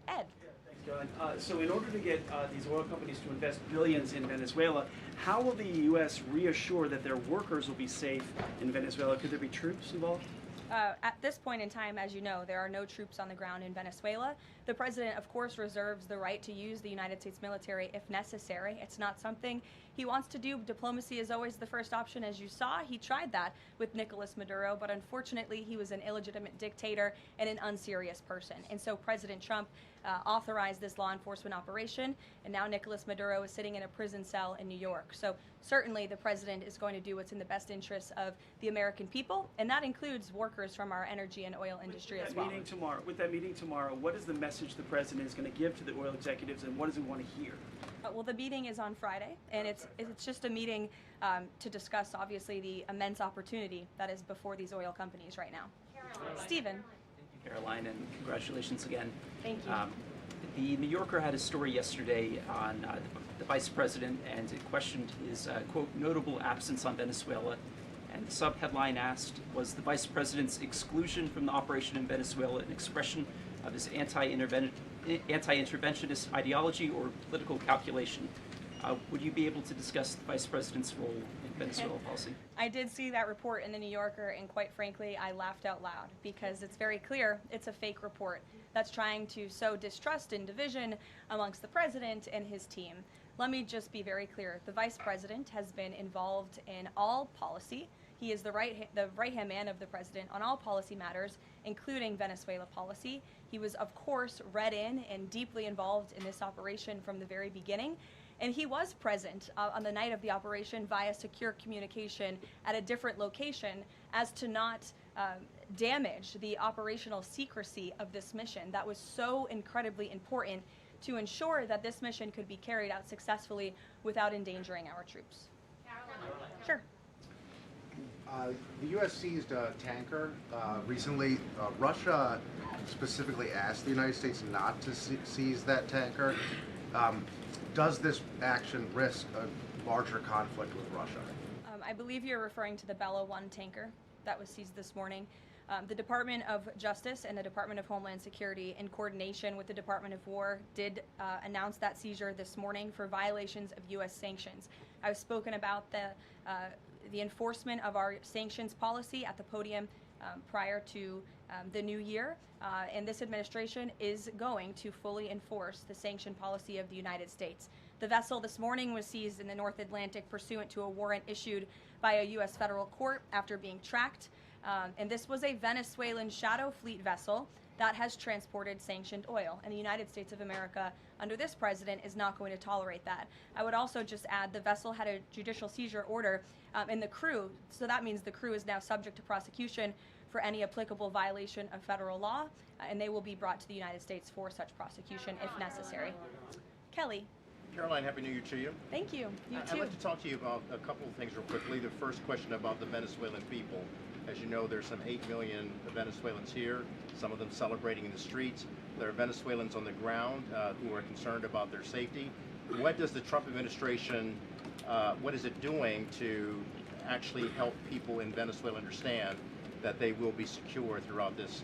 Ed. Thanks, Caroline. So in order to get these oil companies to invest billions in Venezuela, how will the U.S. reassure that their workers will be safe in Venezuela? Could there be troops involved? At this point in time, as you know, there are no troops on the ground in Venezuela. The president, of course, reserves the right to use the United States military if necessary. It's not something he wants to do. Diplomacy is always the first option, as you saw. He tried that with Nicolas Maduro, but unfortunately, he was an illegitimate dictator and an unserious person. And so President Trump authorized this law enforcement operation, and now Nicolas Maduro is sitting in a prison cell in New York. So certainly the president is going to do what's in the best interests of the American people, and that includes workers from our energy and oil industry as well. With that meeting tomorrow, what is the message the president is going to give to the oil executives, and what does he want to hear? Well, the meeting is on Friday, and it's just a meeting to discuss, obviously, the immense opportunity that is before these oil companies right now. Stephen. Caroline, and congratulations again. Thank you. The New Yorker had a story yesterday on the vice president, and it questioned his, quote, notable absence on Venezuela. And the sub-headline asked, was the vice president's exclusion from the operation in Venezuela an expression of his anti-interventionist ideology or political calculation? Would you be able to discuss the vice president's role in Venezuela policy? I did see that report in the New Yorker, and quite frankly, I laughed out loud because it's very clear it's a fake report that's trying to sow distrust and division amongst the president and his team. Let me just be very clear. The vice president has been involved in all policy. He is the right-hand man of the president on all policy matters, including Venezuela policy. He was, of course, read in and deeply involved in this operation from the very beginning. And he was present on the night of the operation via secure communication at a different location as to not damage the operational secrecy of this mission that was so incredibly important to ensure that this mission could be carried out successfully without endangering our troops. Sure. The U.S. seized a tanker recently. Russia specifically asked the United States not to seize that tanker. Does this action risk a larger conflict with Russia? I believe you're referring to the Bella 1 tanker that was seized this morning. The Department of Justice and the Department of Homeland Security, in coordination with the Department of War, did announce that seizure this morning for violations of U.S. sanctions. I've spoken about the enforcement of our sanctions policy at the podium prior to the new year, and this administration is going to fully enforce the sanction policy of the United States. The vessel this morning was seized in the North Atlantic pursuant to a warrant issued by a U.S. federal court after being tracked, and this was a Venezuelan shadow fleet vessel that has transported sanctioned oil, and the United States of America, under this president, is not going to tolerate that. I would also just add the vessel had a judicial seizure order, and the crew, so that means the crew is now subject to prosecution for any applicable violation of federal law, and they will be brought to the United States for such prosecution if necessary. Kelly. Caroline, Happy New Year to you. Thank you. You too. I'd like to talk to you about a couple of things real quickly. The first question about the Venezuelan people. As you know, there's some 8 million Venezuelans here, some of them celebrating in the streets. There are Venezuelans on the ground who are concerned about their safety. What does the Trump administration, what is it doing to actually help people in Venezuela understand that they will be secure throughout this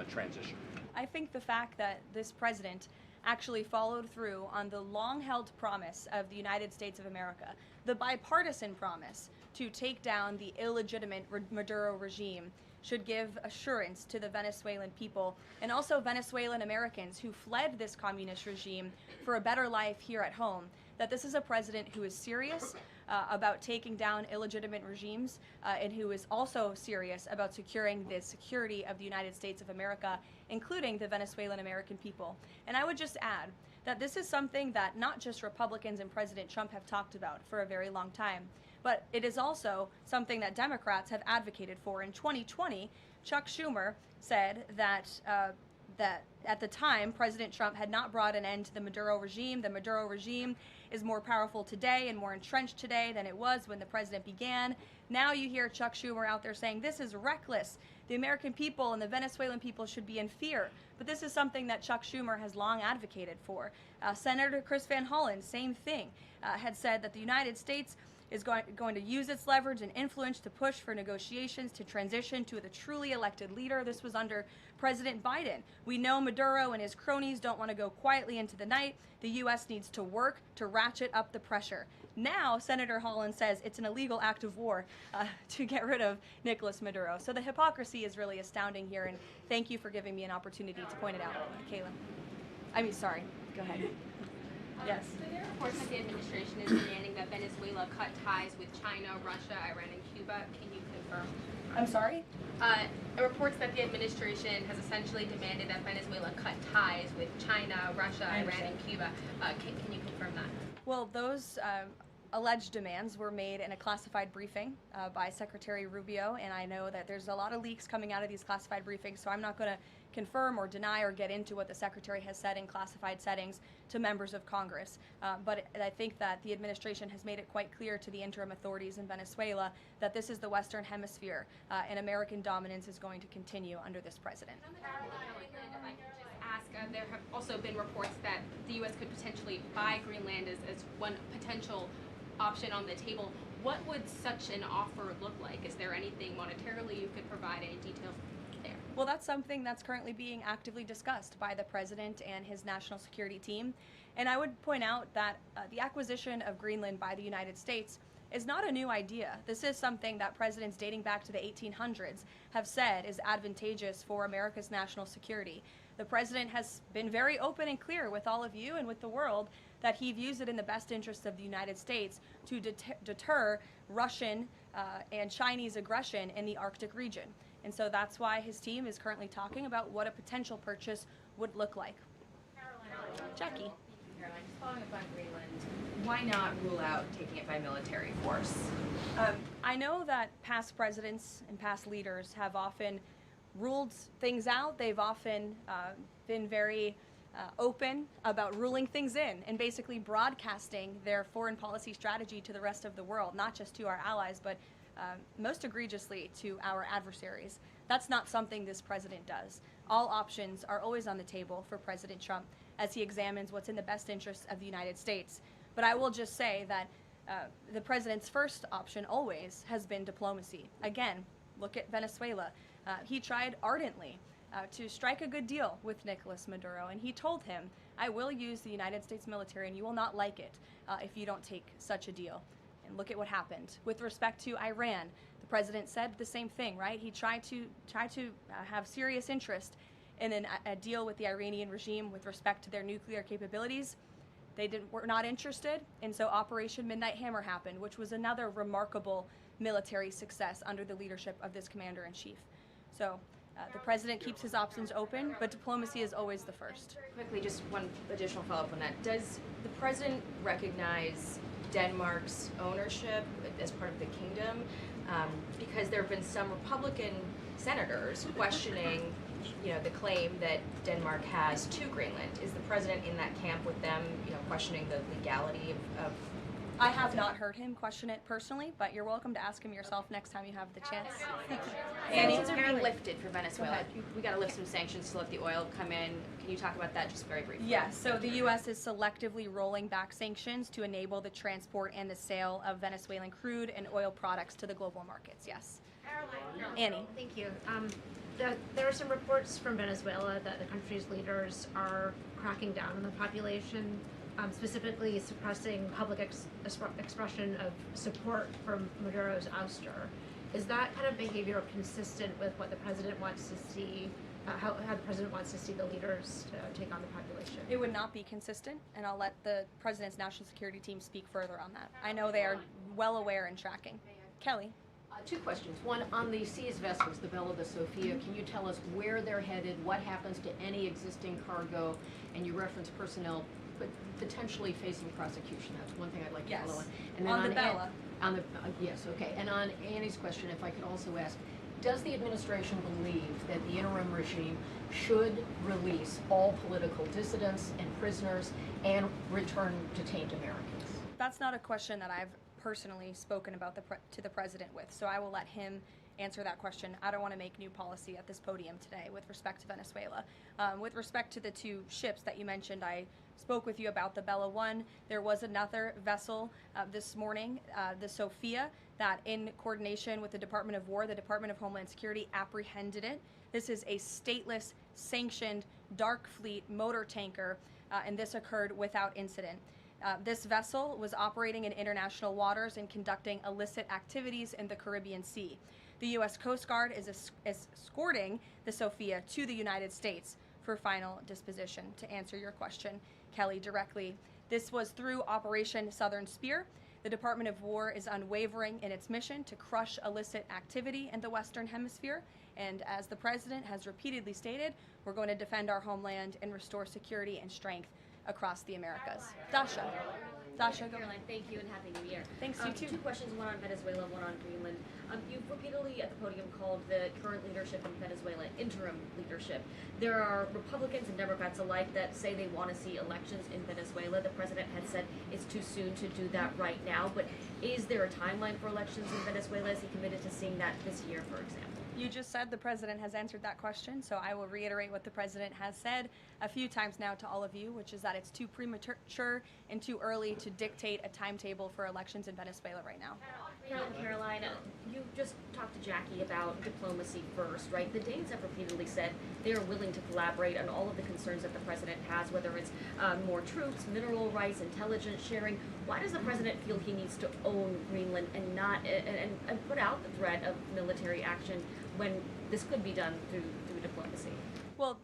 transition? I think the fact that this president actually followed through on the long-held promise of the United States of America, the bipartisan promise to take down the illegitimate Maduro regime, should give assurance to the Venezuelan people and also Venezuelan Americans who fled this communist regime for a better life here at home, that this is a president who is serious about taking down illegitimate regimes and who is also serious about securing the security of the United States of America, including the Venezuelan American people. And I would just add that this is something that not just Republicans and President Trump have talked about for a very long time, but it is also something that Democrats have advocated for. In 2020, Chuck Schumer said that that at the time, President Trump had not brought an end to the Maduro regime. The Maduro regime is more powerful today and more entrenched today than it was when the president began. Now you hear Chuck Schumer out there saying this is reckless. The American people and the Venezuelan people should be in fear. But this is something that Chuck Schumer has long advocated for. Senator Chris Van Hollen, same thing, had said that the United States is going to use its leverage and influence to push for negotiations to transition to the truly elected leader. This was under President Biden. We know Maduro and his cronies don't want to go quietly into the night. The U.S. needs to work to ratchet up the pressure. Now, Senator Holland says it's an illegal act of war to get rid of Nicolas Maduro. So the hypocrisy is really astounding here, and thank you for giving me an opportunity to point it out, Kayla. Sorry, go ahead. Yes. So there are reports that the administration is demanding that Venezuela cut ties with China, Russia, Iran, and Cuba. Can you confirm? I'm sorry? Reports that the administration has essentially demanded that Venezuela cut ties with China, Russia, Iran, and Cuba. Can you confirm that? Well, those alleged demands were made in a classified briefing by Secretary Rubio, and I know that there's a lot of leaks coming out of these classified briefings, so I'm not going to confirm or deny or get into what the Secretary has said in classified settings to members of Congress. But I think that the administration has made it quite clear to the interim authorities in Venezuela that this is the Western Hemisphere, and American dominance is going to continue under this president. There have also been reports that the U.S. could potentially buy Greenland as one potential option on the table. What would such an offer look like? Is there anything monetarily you could provide, any details there? Well, that's something that's currently being actively discussed by the president and his national security team. And I would point out that the acquisition of Greenland by the United States is not a new idea. This is something that presidents dating back to the 1800s have said is advantageous for America's national security. The president has been very open and clear with all of you and with the world that he views it in the best interests of the United States to deter Russian and Chinese aggression in the Arctic region. And so that's why his team is currently talking about what a potential purchase would look like. Jackie. Caroline, just following up on Greenland, why not rule out taking it by military force? I know that past presidents and past leaders have often ruled things out. They've often been very open about ruling things in and basically broadcasting their foreign policy strategy to the rest of the world, not just to our allies, but most egregiously to our adversaries. That's not something this president does. All options are always on the table for President Trump as he examines what's in the best interests of the United States. But I will just say that the president's first option always has been diplomacy. Again, look at Venezuela. He tried ardently to strike a good deal with Nicolas Maduro, and he told him, I will use the United States military and you will not like it if you don't take such a deal. And look at what happened. With respect to Iran, the president said the same thing, right? He tried to have serious interest in a deal with the Iranian regime with respect to their nuclear capabilities. They were not interested, and so Operation Midnight Hammer happened, which was another remarkable military success under the leadership of this commander-in-chief. So the president keeps his options open, but diplomacy is always the first. Quickly, just one additional follow-up on that. Does the president recognize Denmark's ownership as part of the kingdom? Because there have been some Republican senators questioning the claim that Denmark has to Greenland. Is the president in that camp with them, questioning the legality of I have not heard him question it personally, but you're welcome to ask him yourself next time you have the chance. Sanctions are being lifted for Venezuela. We got to lift some sanctions to let the oil come in. Can you talk about that just very briefly? Yes, so the U.S. is selectively rolling back sanctions to enable the transport and the sale of Venezuelan crude and oil products to the global markets, yes. Annie. Thank you. There are some reports from Venezuela that the country's leaders are cracking down on the population, specifically suppressing public expression of support for Maduro's ouster. Is that kind of behavior consistent with what the president wants to see, how the president wants to see the leaders take on the population? It would not be consistent, and I'll let the president's national security team speak further on that. I know they are well aware and tracking. Kelly. Two questions. One, on the seized vessels, the Bella, the Sophia, can you tell us where they're headed, what happens to any existing cargo, and you reference personnel but potentially facing prosecution. That's one thing I'd like to follow on. And then on the Bella. On the, yes, okay. And on Annie's question, if I could also ask, does the administration believe that the interim regime should release all political dissidents and prisoners and return detained Americans? That's not a question that I've personally spoken about to the president with, so I will let him answer that question. I don't want to make new policy at this podium today with respect to Venezuela. With respect to the two ships that you mentioned, I spoke with you about the Bella 1. There was another vessel this morning, the Sophia, that in coordination with the Department of War, the Department of Homeland Security apprehended it. This is a stateless, sanctioned, dark fleet motor tanker, and this occurred without incident. This vessel was operating in international waters and conducting illicit activities in the Caribbean Sea. The U.S. Coast Guard is escorting the Sophia to the United States for final disposition. To answer your question, Kelly, directly, this was through Operation Southern Spear. The Department of War is unwavering in its mission to crush illicit activity in the Western Hemisphere. And as the President has repeatedly stated, we're going to defend our homeland and restore security and strength across the Americas. Dasha. Dasha, go. Caroline, thank you and Happy New Year. Thanks, you too. Two questions, one on Venezuela, one on Greenland. You've repeatedly at the podium called the current leadership in Venezuela interim leadership. There are Republicans and Democrats alike that say they want to see elections in Venezuela. The president had said it's too soon to do that right now, but is there a timeline for elections in Venezuela? Is he committed to seeing that this year, for example? You just said the president has answered that question, so I will reiterate what the president has said a few times now to all of you, which is that it's too premature and too early to dictate a timetable for elections in Venezuela right now. Caroline, you just talked to Jackie about diplomacy first, right? The Danes have repeatedly said they are willing to collaborate on all of the concerns that the president has, whether it's more troops, mineral rights, intelligence sharing. Why does the president feel he needs to own Greenland and not and put out the threat of military action when this could be done through diplomacy? Well,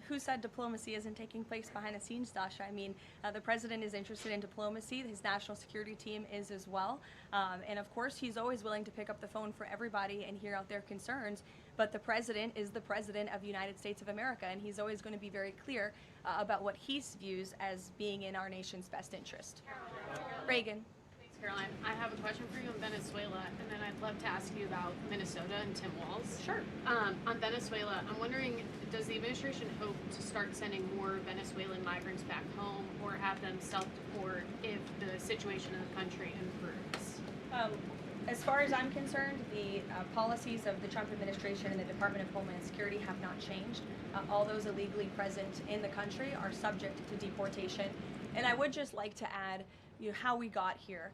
who said diplomacy isn't taking place behind the scenes, Dasha? I mean, the president is interested in diplomacy. His national security team is as well. And of course, he's always willing to pick up the phone for everybody and hear out their concerns. But the president is the president of the United States of America, and he's always going to be very clear about what he views as being in our nation's best interest. Reagan. Caroline, I have a question for you on Venezuela, and then I'd love to ask you about Minnesota and Tim Walz. Sure. On Venezuela, I'm wondering, does the administration hope to start sending more Venezuelan migrants back home or have them self-deport if the situation in the country improves? As far as I'm concerned, the policies of the Trump administration and the Department of Homeland Security have not changed. All those illegally present in the country are subject to deportation. And I would just like to add how we got here.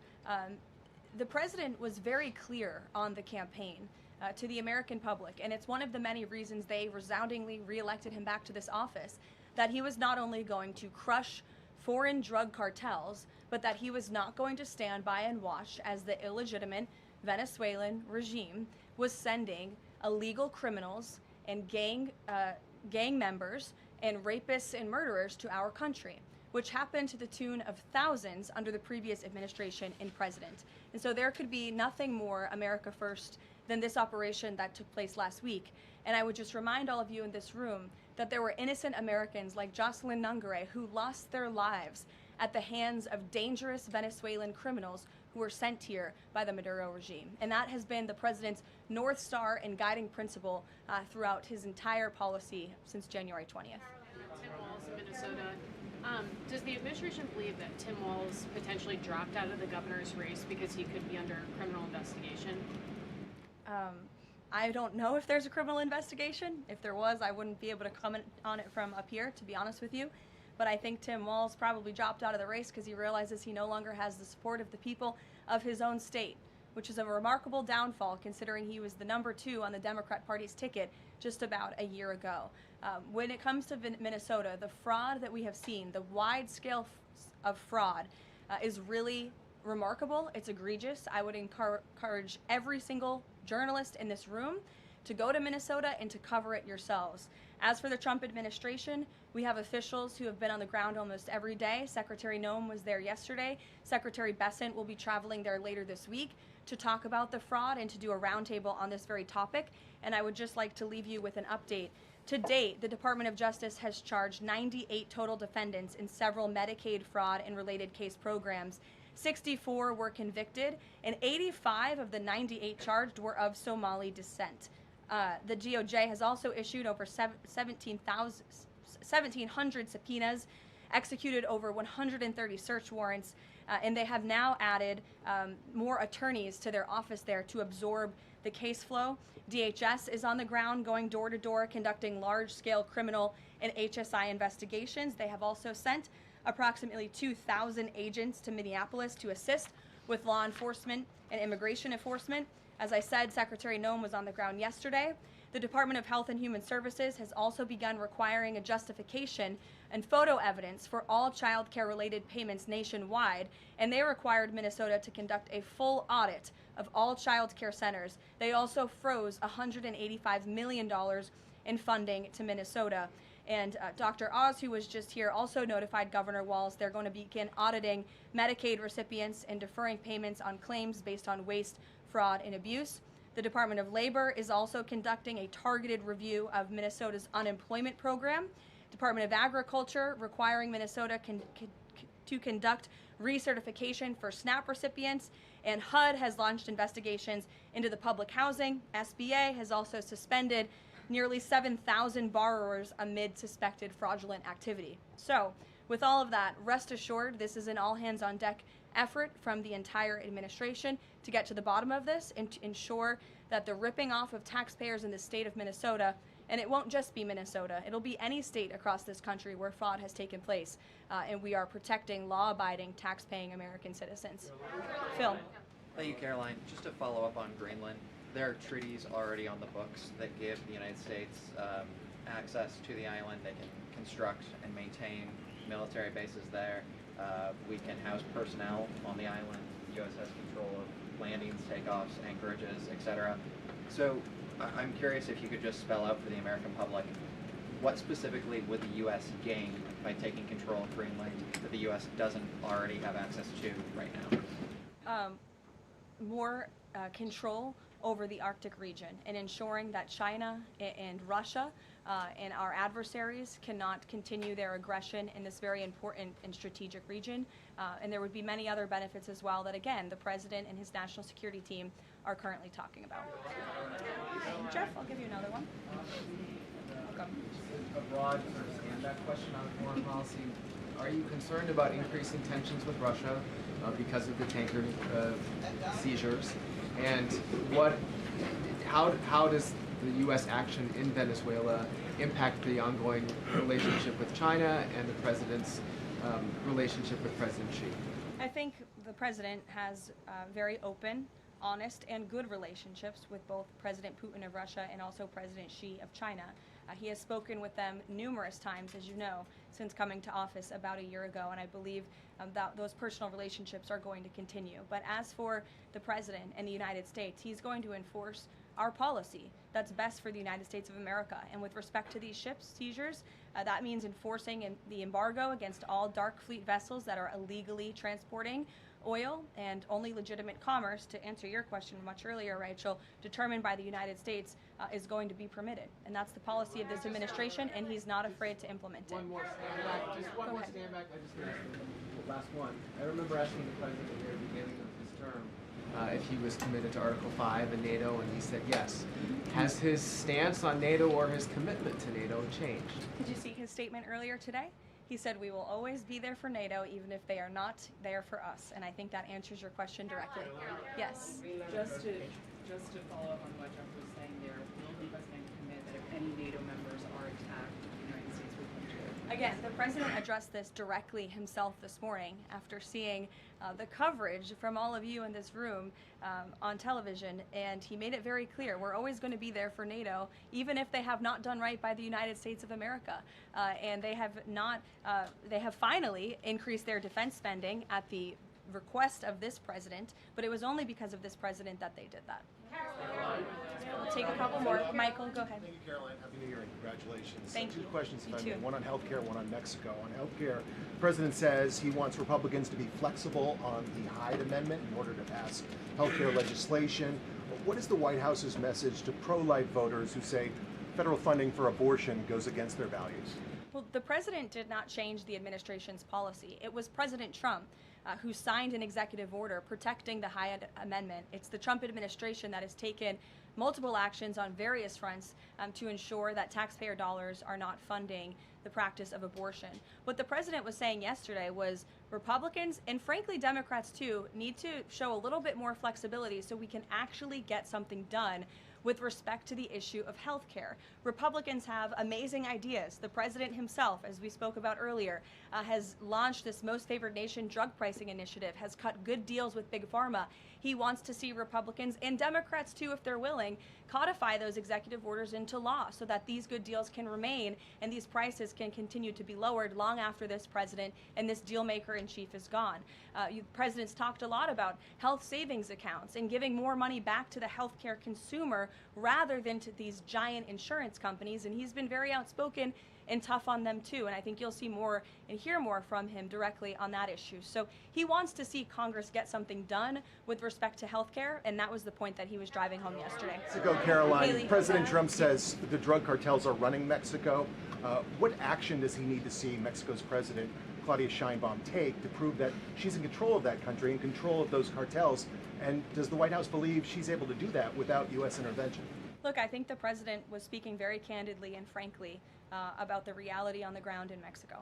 The president was very clear on the campaign to the American public, and it's one of the many reasons they resoundingly reelected him back to this office, that he was not only going to crush foreign drug cartels, but that he was not going to stand by and watch as the illegitimate Venezuelan regime was sending illegal criminals and gang members and rapists and murderers to our country, which happened to the tune of thousands under the previous administration and president. And so there could be nothing more America first than this operation that took place last week. And I would just remind all of you in this room that there were innocent Americans like Jocelyn Nungare who lost their lives at the hands of dangerous Venezuelan criminals who were sent here by the Maduro regime. And that has been the president's North Star and guiding principle throughout his entire policy since January 20th. Tim Walz in Minnesota, Does the administration believe that Tim Walz potentially dropped out of the governor's race because he could be under criminal investigation? I don't know if there's a criminal investigation. If there was, I wouldn't be able to comment on it from up here, to be honest with you. But I think Tim Walz probably dropped out of the race because he realizes he no longer has the support of the people of his own state, which is a remarkable downfall considering he was the number 2 on the Democrat Party's ticket just about a year ago. When it comes to Minnesota, the fraud that we have seen, the wide scale of fraud is really remarkable. It's egregious. I would encourage every single journalist in this room to go to Minnesota and to cover it yourselves. As for the Trump administration, we have officials who have been on the ground almost every day. Secretary Noem was there yesterday. Secretary Bessent will be traveling there later this week to talk about the fraud and to do a roundtable on this very topic. And I would just like to leave you with an update. To date, the Department of Justice has charged 98 total defendants in several Medicaid fraud and related case programs. 64 were convicted, and 85 of the 98 charged were of Somali descent. The DOJ has also issued over 1,700 subpoenas, executed over 130 search warrants, and they have now added more attorneys to their office there to absorb the case flow. DHS is on the ground going door to door conducting large-scale criminal and HSI investigations. They have also sent approximately 2,000 agents to Minneapolis to assist with law enforcement and immigration enforcement. As I said, Secretary Noem was on the ground yesterday. The Department of Health and Human Services has also begun requiring a justification and photo evidence for all child care related payments nationwide, and they required Minnesota to conduct a full audit of all child care centers. They also froze $185 million in funding to Minnesota. And Dr. Oz, who was just here, also notified Governor Walz they're going to begin auditing Medicaid recipients and deferring payments on claims based on waste, fraud, and abuse. The Department of Labor is also conducting a targeted review of Minnesota's unemployment program. Department of Agriculture requiring Minnesota to conduct recertification for SNAP recipients, and HUD has launched investigations into the public housing. SBA has also suspended nearly 7,000 borrowers amid suspected fraudulent activity. So, with all of that, rest assured this is an all-hands-on-deck effort from the entire administration to get to the bottom of this and to ensure that the ripping off of taxpayers in the state of Minnesota, and it won't just be Minnesota, it'll be any state across this country where fraud has taken place, and we are protecting law-abiding, tax-paying American citizens. Phil. Thank you, Caroline. Just to follow up on Greenland, there are treaties already on the books that give the United States access to the island. They can construct and maintain military bases there. We can house personnel on the island. The U.S. has control of landings, takeoffs, anchorages, etc. So I'm curious if you could just spell out for the American public what specifically would the U.S. gain by taking control of Greenland that the U.S. doesn't already have access to right now? More control over the Arctic region and ensuring that China and Russia and our adversaries cannot continue their aggression in this very important and strategic region. And there would be many other benefits as well that, again, the President and his national security team are currently talking about. Jeff, I'll give you another one. Welcome. A broad sort of stand-back question on foreign policy. Are you concerned about increasing tensions with Russia because of the tanker seizures? And how does the U.S. action in Venezuela impact the ongoing relationship with China and the President's relationship with President Xi? I think the President has very open, honest, and good relationships with both President Putin of Russia and also President Xi of China. He has spoken with them numerous times, as you know, since coming to office about a year ago, and I believe that those personal relationships are going to continue. But as for the President and the United States, he's going to enforce our policy that's best for the United States of America. And with respect to these ships seizures, that means enforcing the embargo against all dark fleet vessels that are illegally transporting oil, and only legitimate commerce, to answer your question much earlier, Rachel, determined by the United States is going to be permitted. And that's the policy of this administration, and he's not afraid to implement it. One more stand back. Just one more stand back. I just finished the last one. I remember asking the President at the very beginning of his term if he was committed to Article 5 and NATO, and he said yes. Has his stance on NATO or his commitment to NATO changed? Did you see his statement earlier today? He said, "We will always be there for NATO, even if they are not there for us." And I think that answers your question directly. Yes. Just to follow up on what Jeff was saying there, will the president commit that if any NATO members are attacked, the United States will come to it? Again, the president addressed this directly himself this morning after seeing the coverage from all of you in this room on television, and he made it very clear, we're always going to be there for NATO, even if they have not done right by the United States of America. And they have not, they have finally increased their defense spending at the request of this president, but it was only because of this president that they did that. We'll take a couple more. Michael, go ahead. Thank you, Caroline. Happy New Year and congratulations. Thank you. Two questions, You if I too. may. One on healthcare, one on Mexico. On healthcare, the president says he wants Republicans to be flexible on the Hyde Amendment in order to pass healthcare legislation. What is the White House's message to pro-life voters who say federal funding for abortion goes against their values? Well, the president did not change the administration's policy. It was President Trump who signed an executive order protecting the Hyde Amendment. It's the Trump administration that has taken multiple actions on various fronts to ensure that taxpayer dollars are not funding the practice of abortion. What the president was saying yesterday was Republicans, and frankly Democrats too, need to show a little bit more flexibility so we can actually get something done with respect to the issue of health care. Republicans have amazing ideas. The president himself, as we spoke about earlier, has launched this Most Favored Nation drug pricing initiative, has cut good deals with Big Pharma. He wants to see Republicans and Democrats too, if they're willing, codify those executive orders into law so that these good deals can remain and these prices can continue to be lowered long after this president and this deal maker in chief is gone. Presidents talked a lot about health savings accounts and giving more money back to the healthcare consumer rather than to these giant insurance companies, and he's been very outspoken and tough on them too, and I think you'll see more and hear more from him directly on that issue. So he wants to see Congress get something done with respect to health care, and that was the point that he was driving home yesterday. Mexico, Caroline, Haley, President Trump says the drug cartels are running Mexico. What action does he need to see Mexico's president, Claudia Sheinbaum, take to prove that she's in control of that country, in control of those cartels? And does the White House believe she's able to do that without U.S. intervention? Look, I think the president was speaking very candidly and frankly about the reality on the ground in Mexico.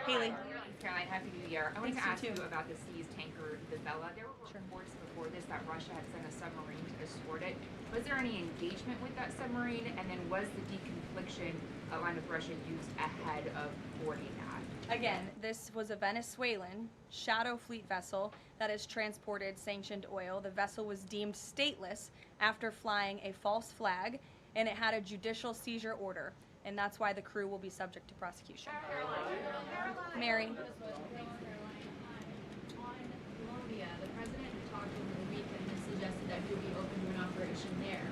Haley. Caroline, Happy New Year. I wanted to Thanks, ask you you too. about the seized tanker, the Vela. There were reports before this that Russia had sent a submarine to escort it. Was there any engagement with that submarine? And then was the deconfliction line with Russia used ahead of boarding that? Again, this was a Venezuelan shadow fleet vessel that has transported sanctioned oil. The vessel was deemed stateless after flying a false flag, and it had a judicial seizure order, and that's why the crew will be subject to prosecution. Mary. On Colombia, the president talked over the weekend and suggested that he would be open to an operation there.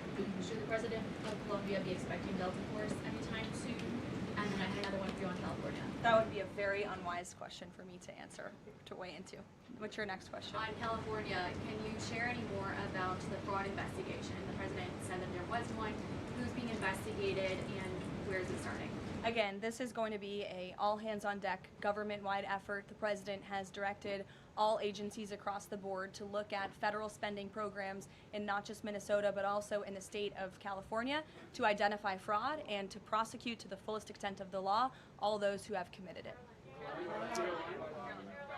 Should the president of Colombia be expecting Delta Force anytime soon? And then I had another one for you on California. That would be a very unwise question for me to answer, to weigh into. What's your next question? On California, can you share any more about the fraud investigation? The president said that there was one. Who's being investigated and where is it starting? Again, this is going to be a all-hands-on-deck government-wide effort. The president has directed all agencies across the board to look at federal spending programs in not just Minnesota, but also in the state of California to identify fraud and to prosecute to the fullest extent of the law all those who have committed it.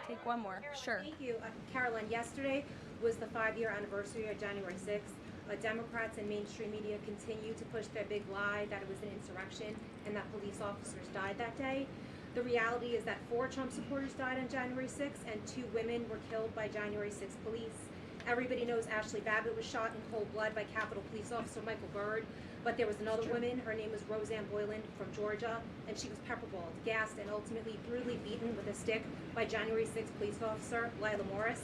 Take one more. Sure. Thank you. Caroline, yesterday was the 5-year anniversary of January 6th. Democrats and mainstream media continue to push their big lie that it was an insurrection and that police officers died that day. The reality is that 4 Trump supporters died on January 6th and 2 women were killed by January 6th police. Everybody knows Ashley Babbitt was shot in cold blood by Capitol Police Officer Michael Byrd, but there was another woman, her name was Roseanne Boyland from Georgia, and she was pepperballed, gassed, and ultimately brutally beaten with a stick by January 6th police officer Lila Morris.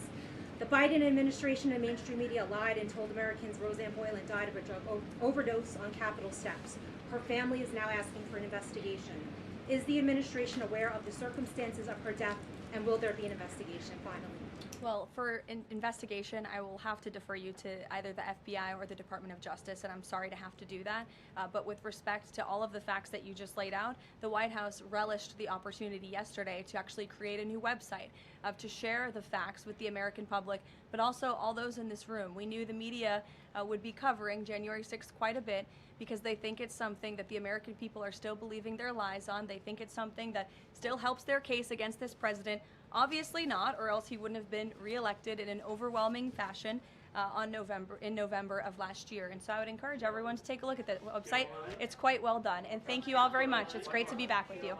The Biden administration and mainstream media lied and told Americans Roseanne Boyland died of a drug overdose on Capitol steps. Her family is now asking for an investigation. Is the administration aware of the circumstances of her death, and will there be an investigation finally? Well, for investigation, I will have to defer you to either the FBI or the Department of Justice, and I'm sorry to have to do that. But with respect to all of the facts that you just laid out, the White House relished the opportunity yesterday to actually create a new website to share the facts with the American public, but also all those in this room. We knew the media would be covering January 6th quite a bit because they think it's something that the American people are still believing their lies on. They think it's something that still helps their case against this president. Obviously not, or else he wouldn't have been reelected in an overwhelming fashion in November of last year. And so I would encourage everyone to take a look at the website. It's quite well done. And thank you all very much. It's great to be back with you.